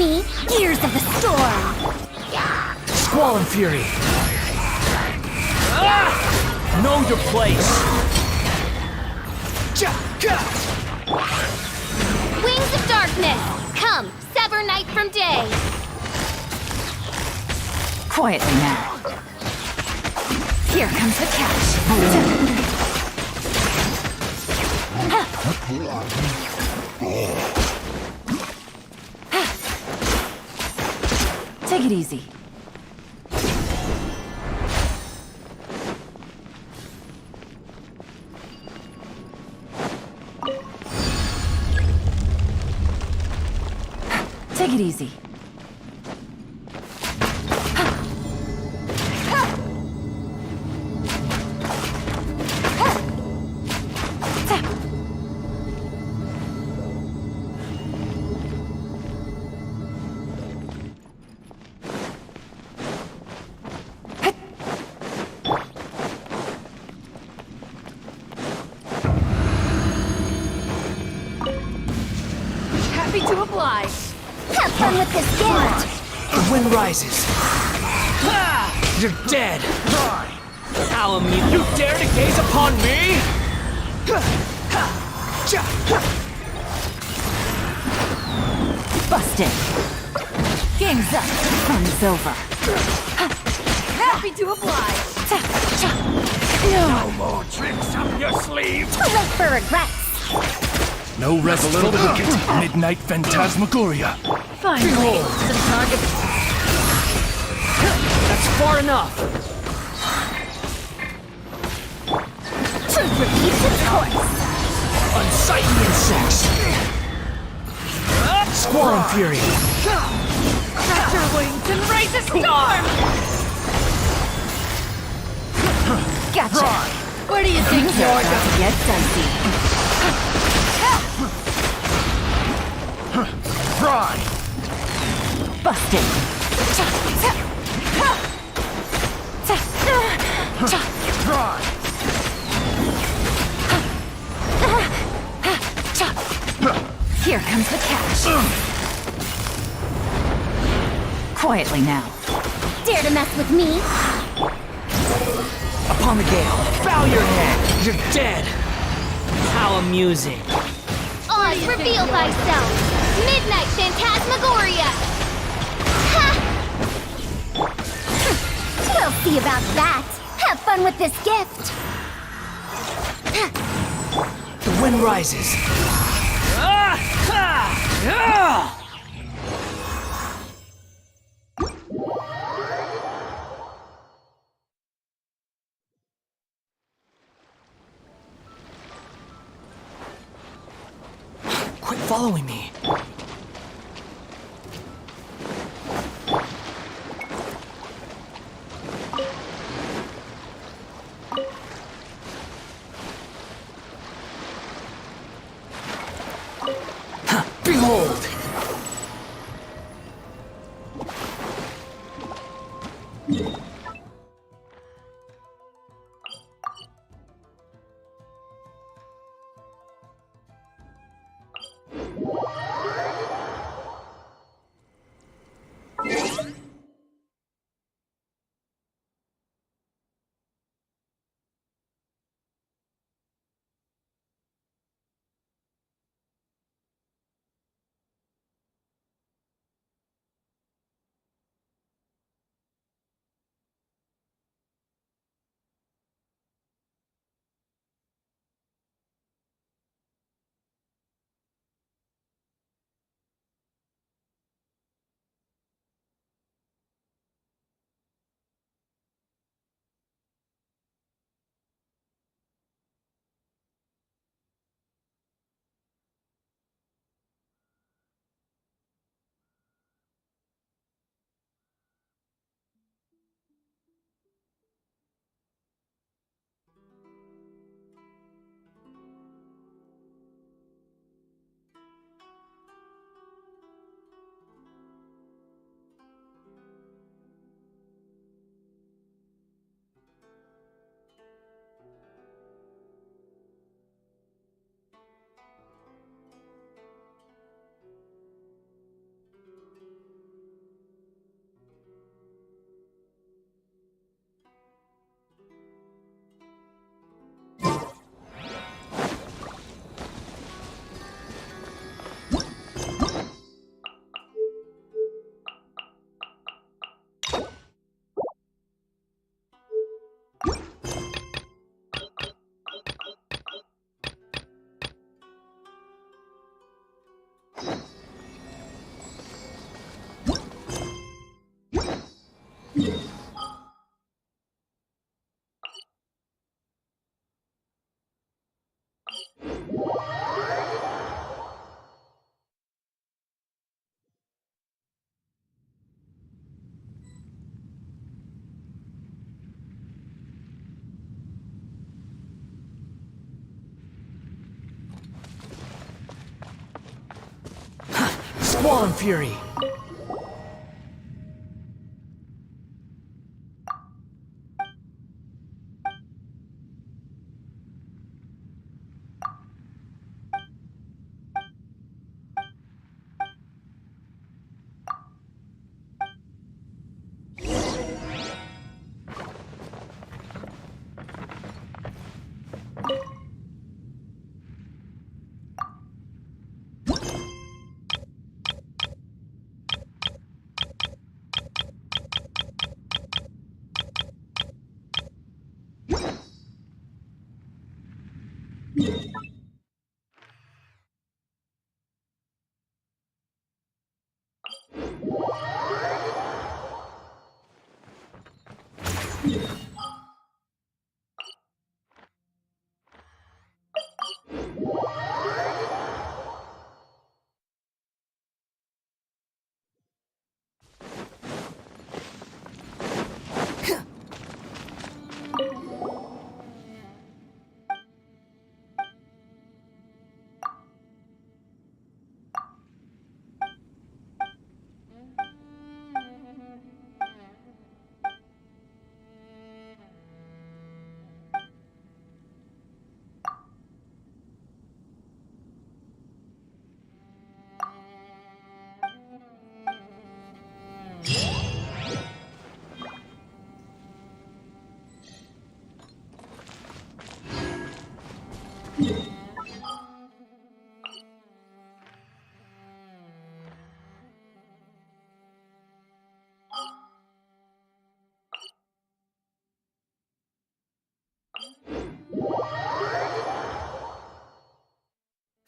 me, Gears of the Storm! Squall and Fury! Know your place! Wings of Darkness! Come, sever night from day! Quietly now. Here comes the catch. Take it easy. Take it easy. Happy to oblige. Have fun with this gift! The wind rises. You're dead. Alamute, you dare to gaze upon me? Busted. Game's up. Fun's over. Happy to oblige. No more tricks up your sleeve. Wait for regrets! No rest for the wicked. Midnight Phantasmagoria. Finally, some target. That's far enough. Truth repeats its course! Unsightly insects. Squall and Fury. Crack your wings and raise a storm! Gotcha. Where do you think you're about to get dicey? Fry. Busted. Fry. Here comes the catch. Quietly now. Dare to mess with me? Upon the gale. Bow your head. You're dead. How amusing. Oz, reveal thyself! Midnight Phantasmagoria! Ha! We'll see about that. Have fun with this gift. The wind rises. Quit following me. Behold! Squall and Fury.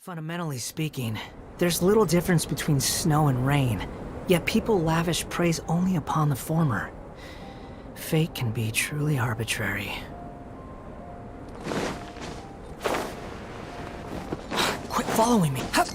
Fundamentally speaking, there's little difference between snow and rain, yet people lavish praise only upon the former. Fate can be truly arbitrary. Quit following me! Hup!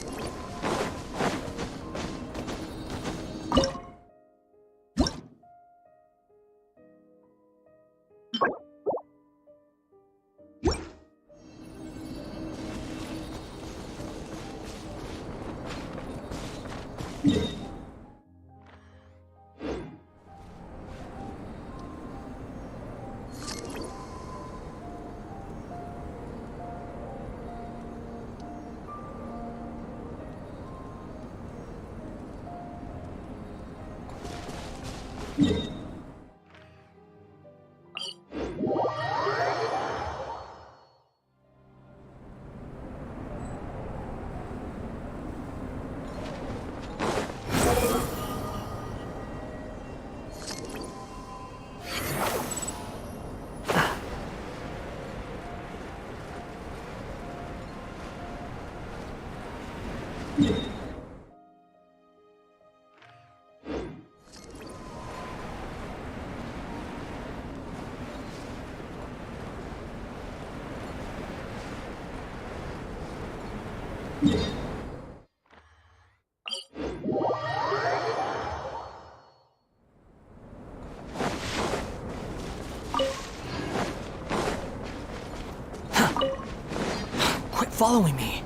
Quit following me!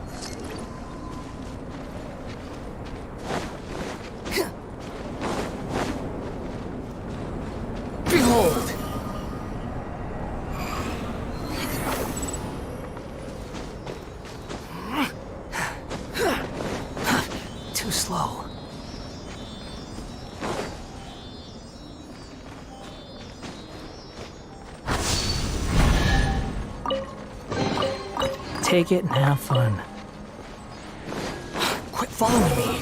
Behold! Too slow. Take it and have fun. Quit following me!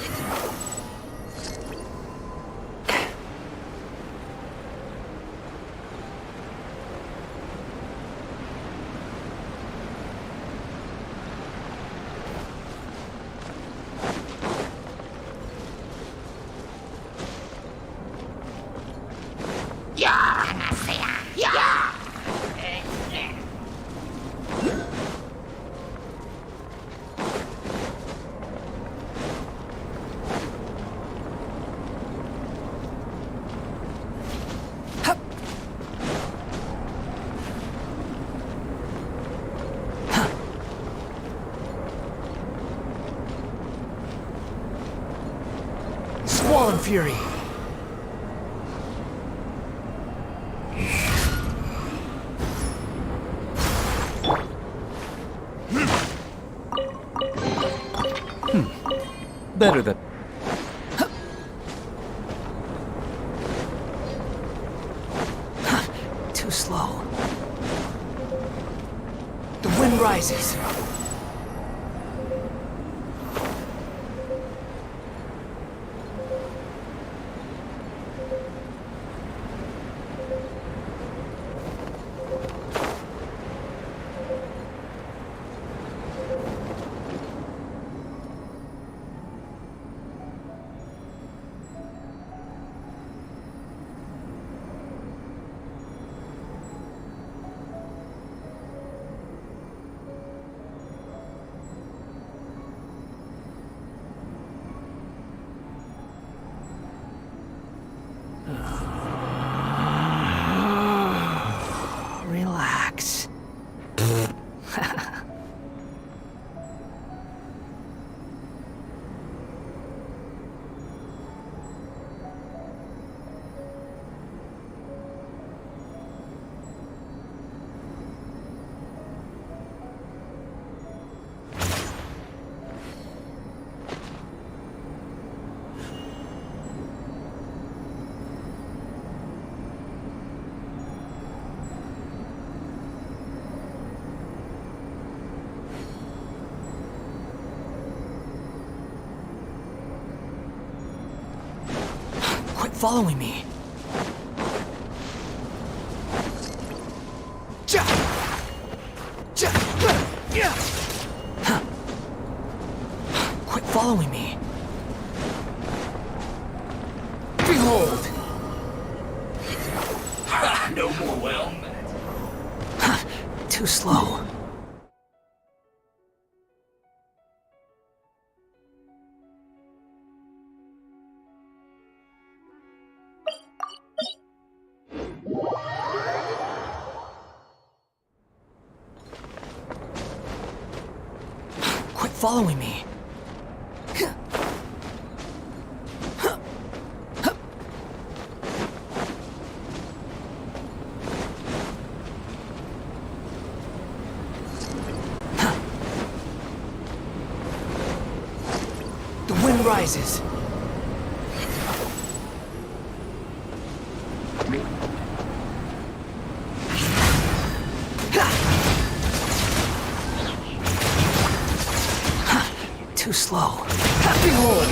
Squall and fury. Better than... Too slow. The wind rises. Relax. Quit following me. Quit following me. Behold! No more well met. Too slow. Quit following me. The wind rises. Too slow. Behold!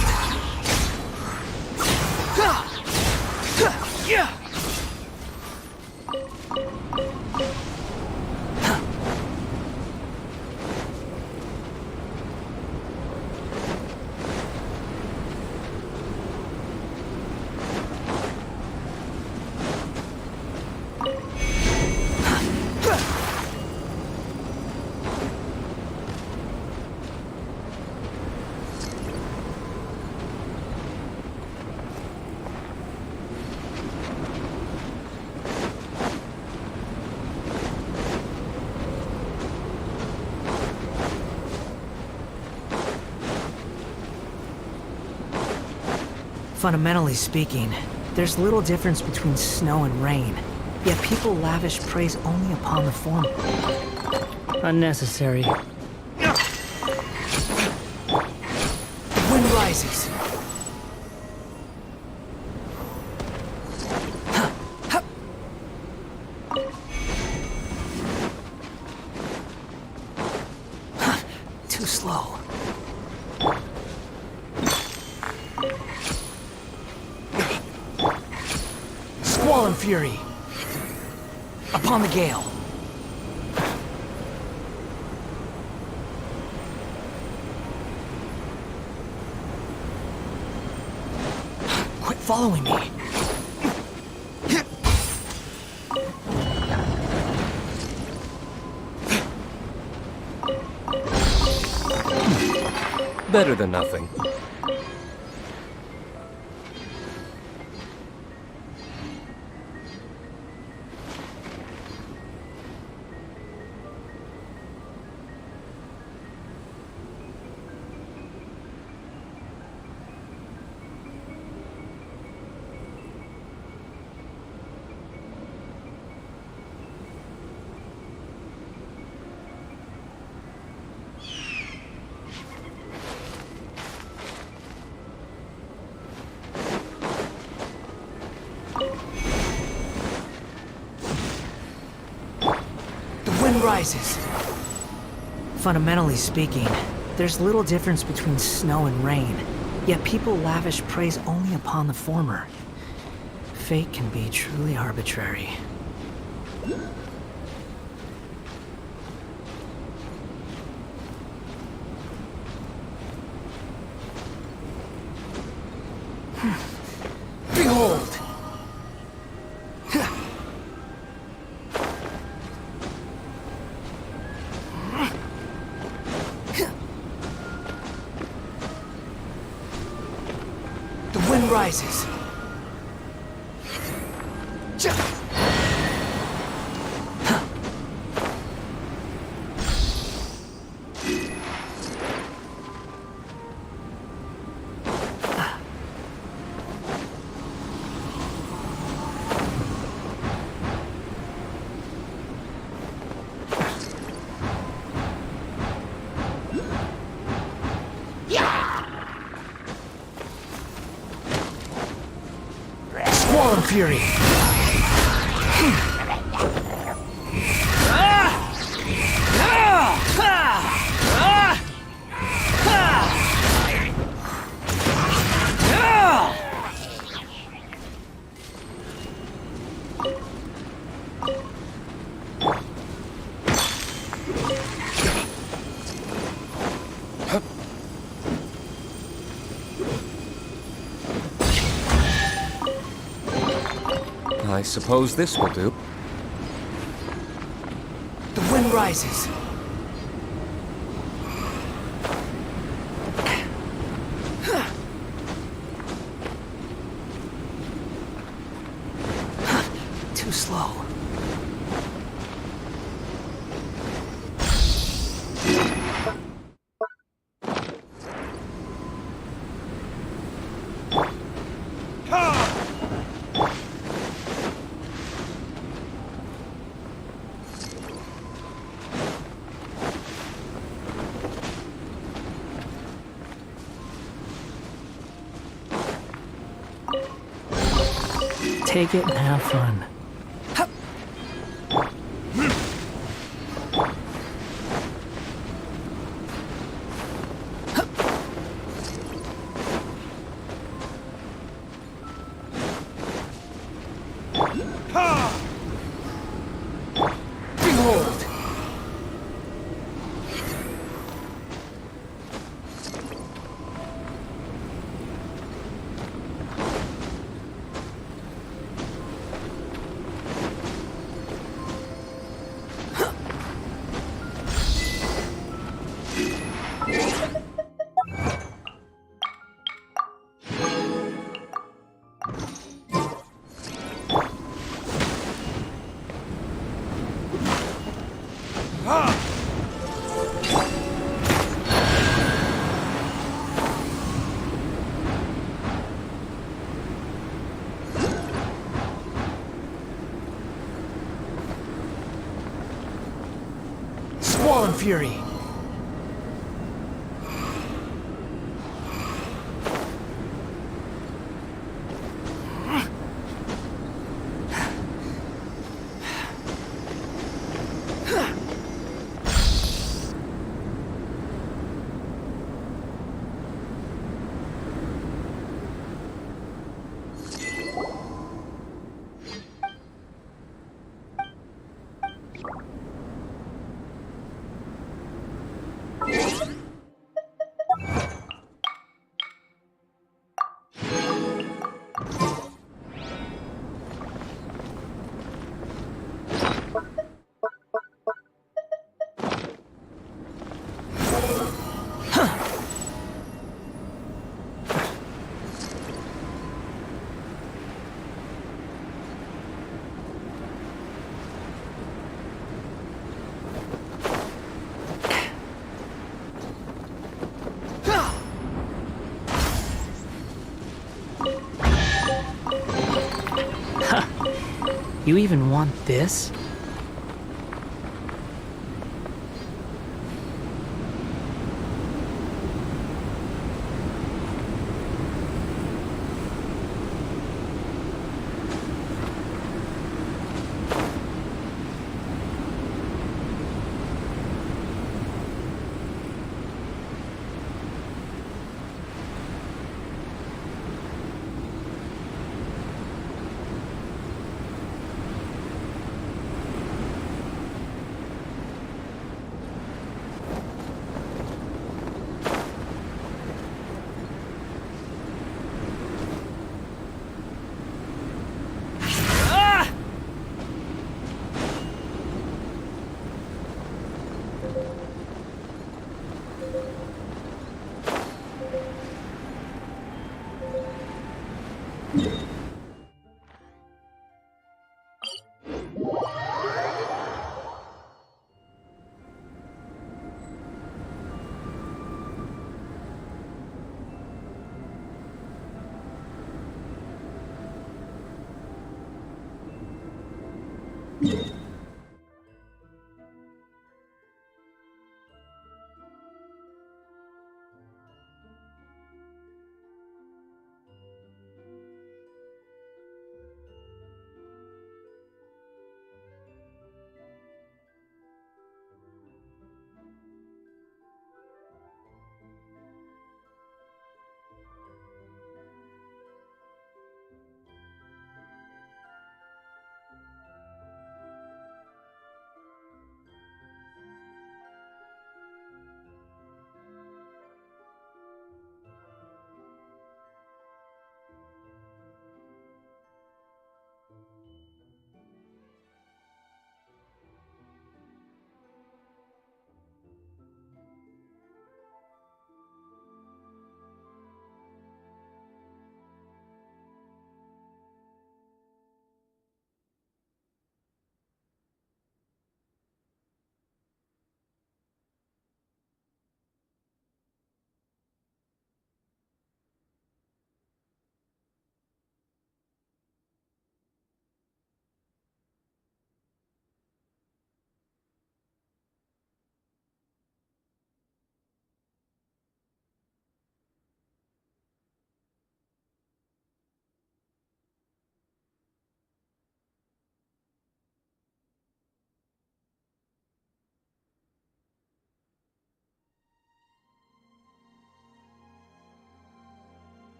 Fundamentally speaking, there's little difference between snow and rain, yet people lavish praise only upon the former. Unnecessary. The wind rises. Too slow. Squall and fury. Upon the gale. Quit following me. Better than nothing. wind rises. Fundamentally speaking, there's little difference between snow and rain, yet people lavish praise only upon the former. Fate can be truly arbitrary. Behold! The wind rises. Squall and fury. I suppose this will do. The wind rises. Too slow. Take it and have fun. Behold! Squall and fury. You even want this?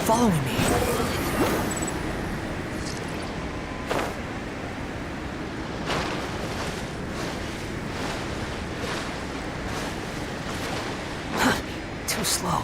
following me. Too slow.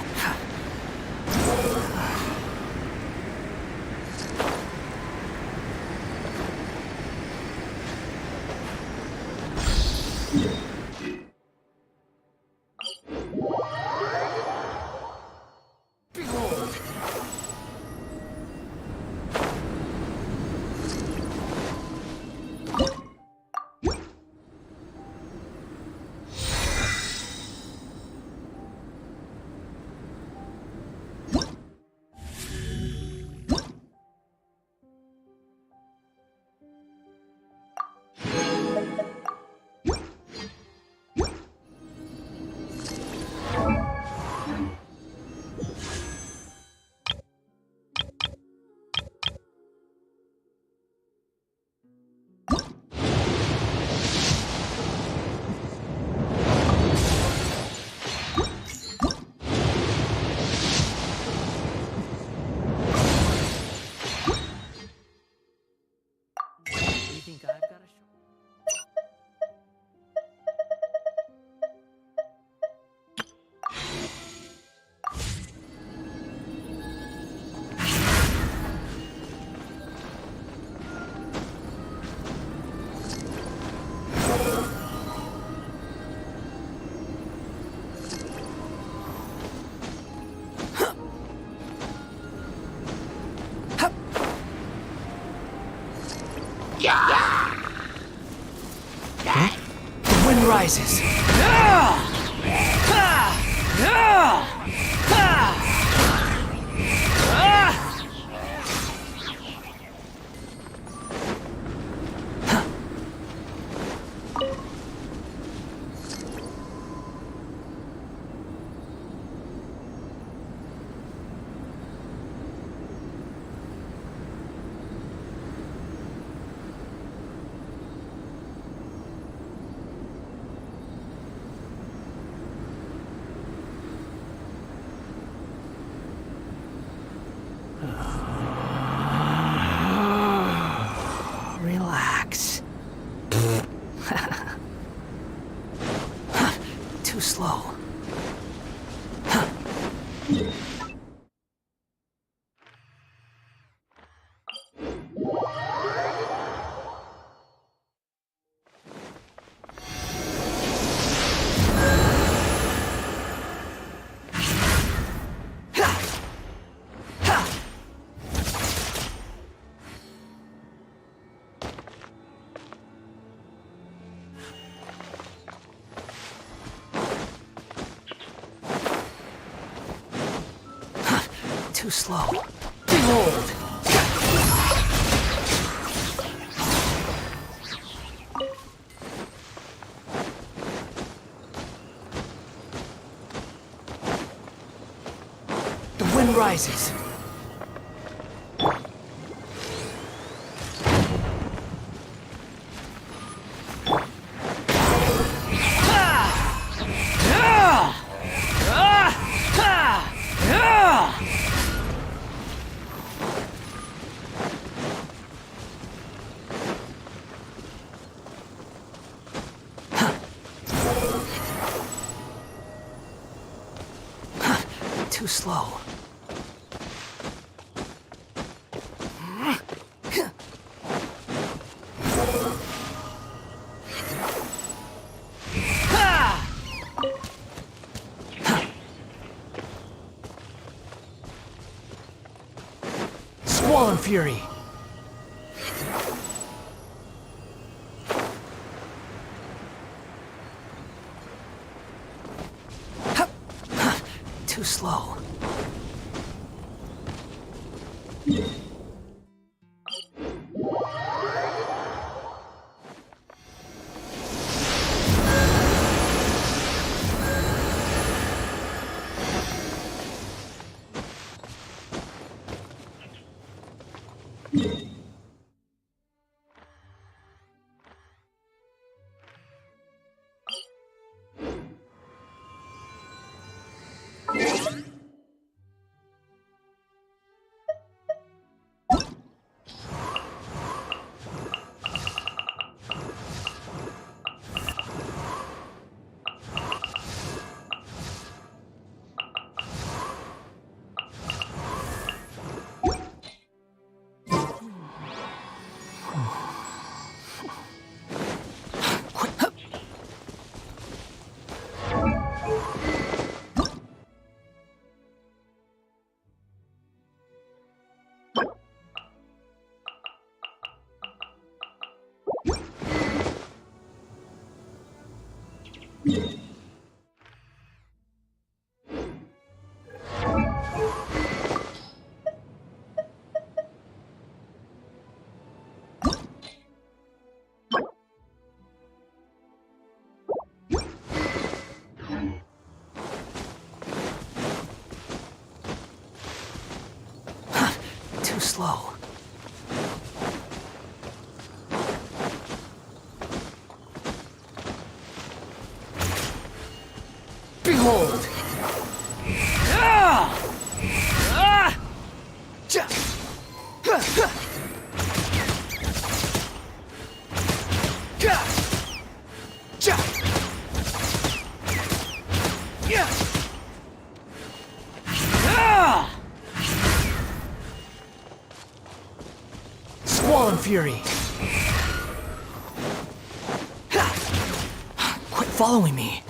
think I've got a The wind rises. Relax. Too slow. Too slow. Behold! The wind rises. Too slow. Squall and Fury. Too slow. Too slow. Behold! Fallen Fury! Quit following me!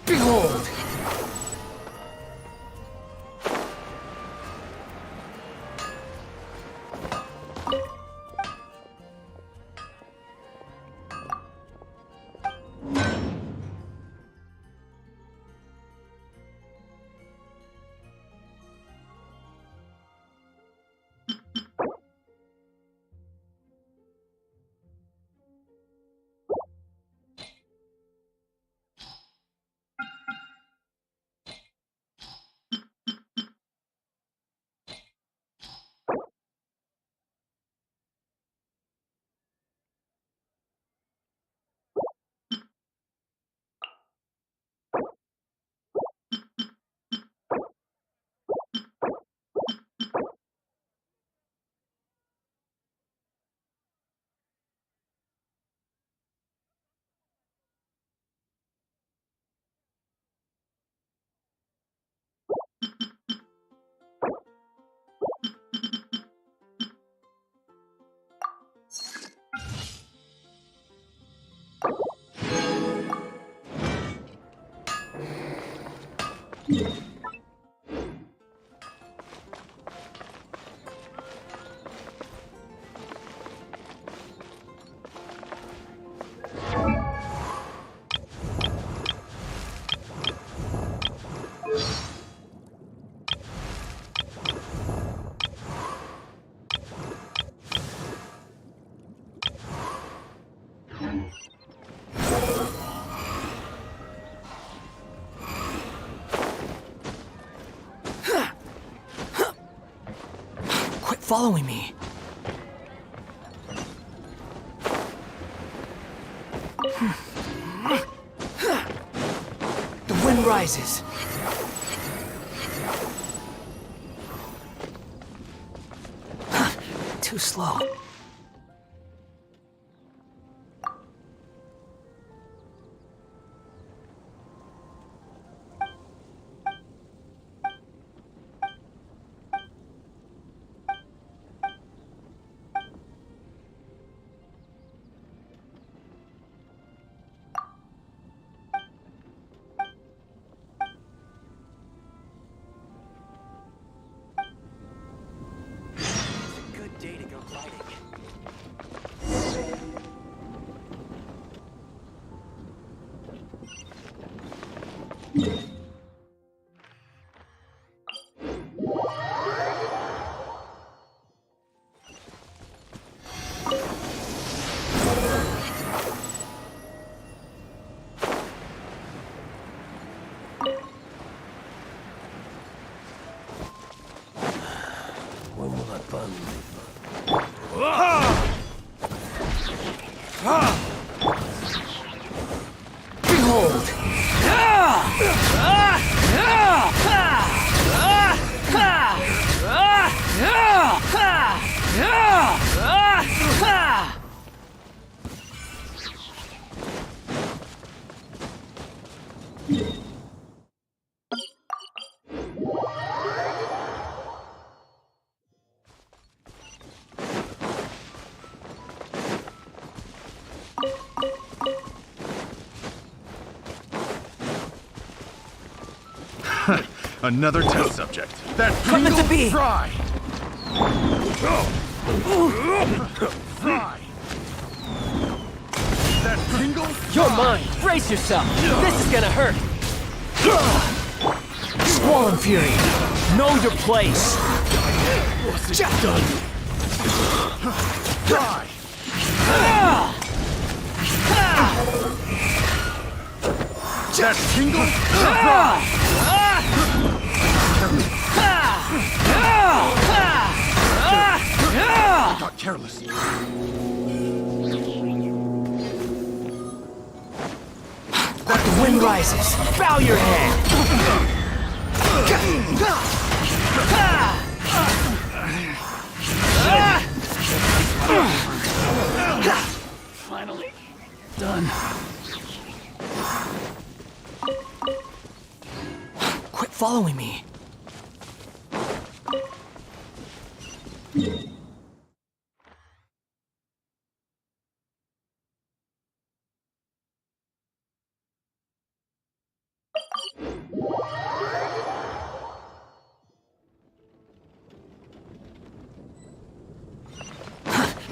Behold! Following me. The wind rises. Too slow. Behold! Another test subject. That Coming to be. Fry. Fry. That tingle. You're mine. Brace yourself. This is gonna hurt. Squall and Fury, know your place. Done. Die. That tingle? I got careless. The wind rises. Bow your head. Finally. Done. Quit following me.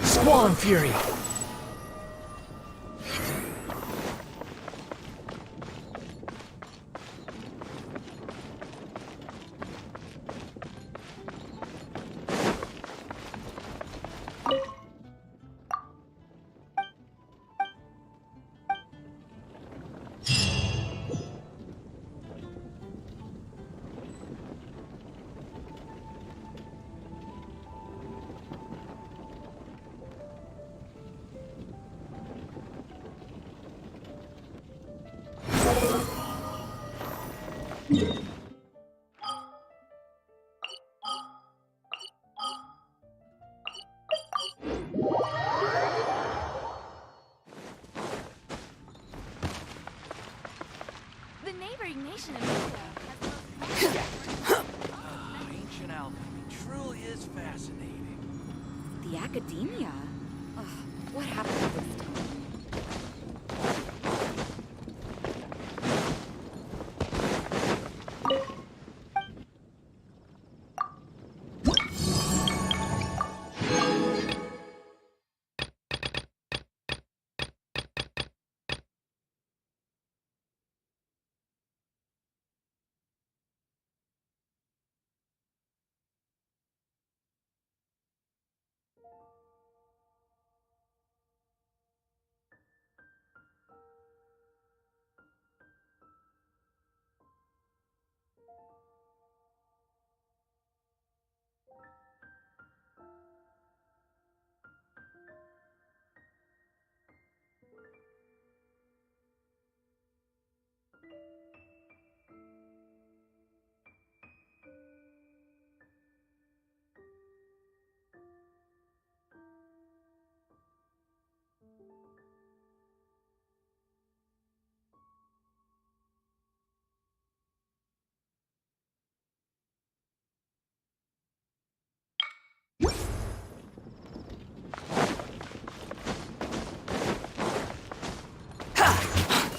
Squall and Fury. The neighboring nation of India Ancient alchemy truly is fascinating. The academia? Ugh, what happened to this time?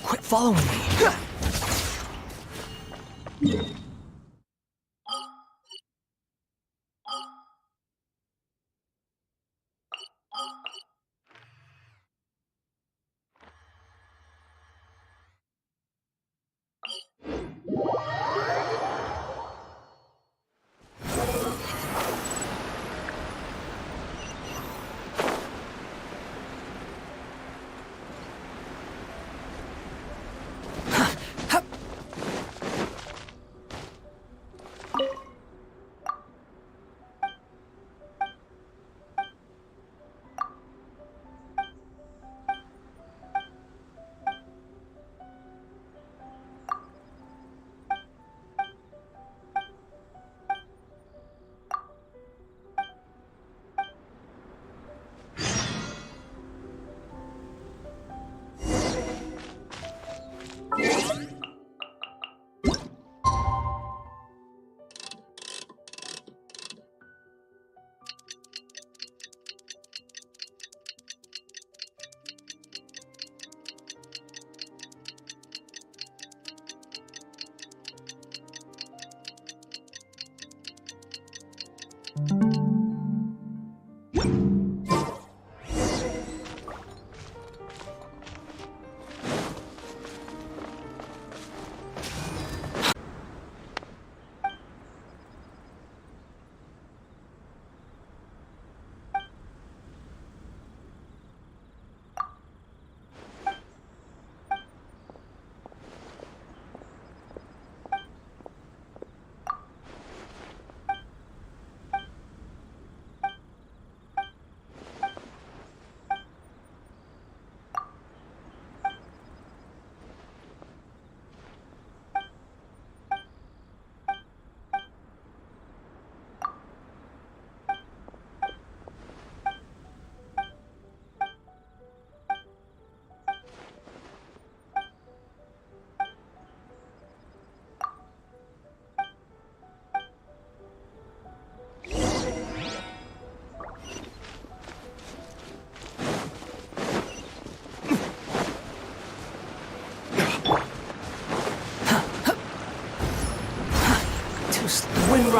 Quit following me.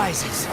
rises.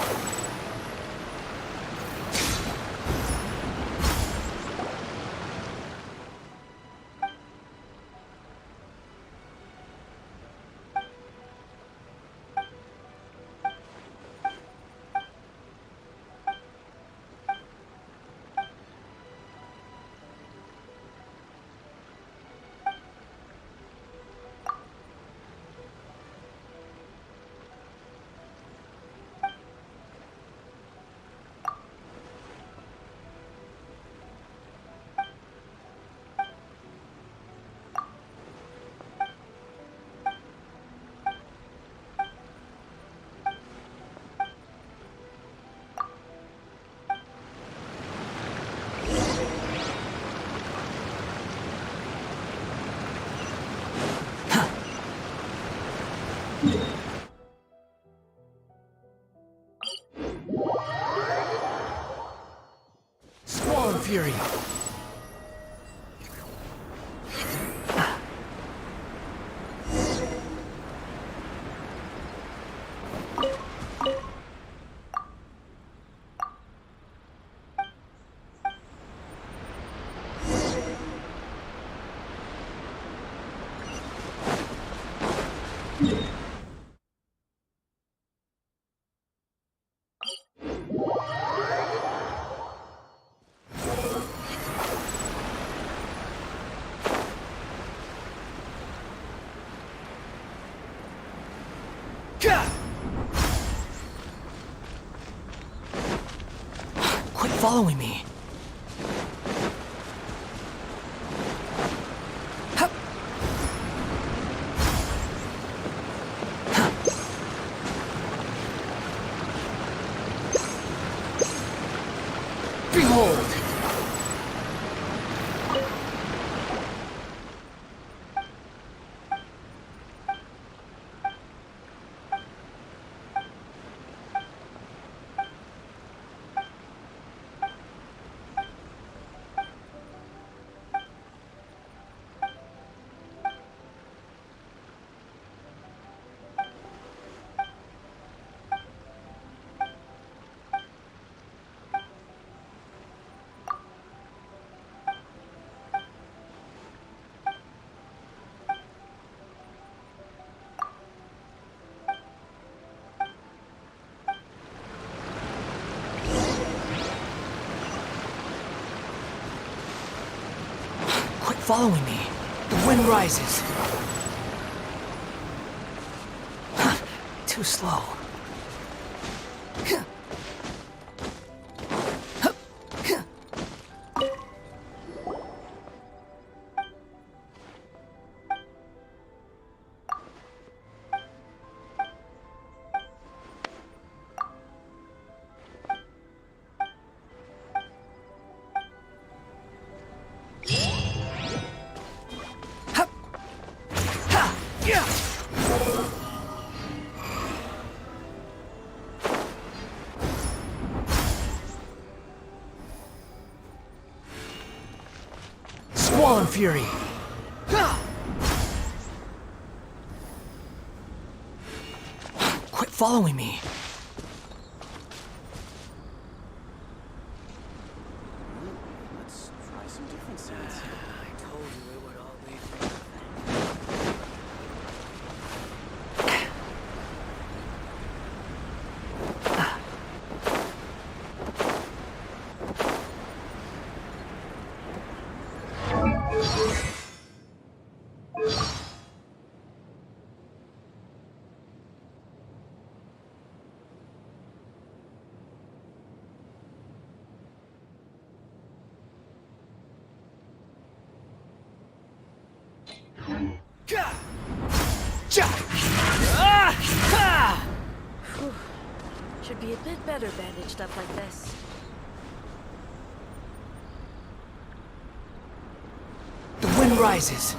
Squall Fury. Quit following me. Behold! Quit following me. The wind rises. Too slow. Squall and Fury. Quit following me. Let's try some different sounds. I told you it would all be Should be a bit better bandaged up like this. The wind rises.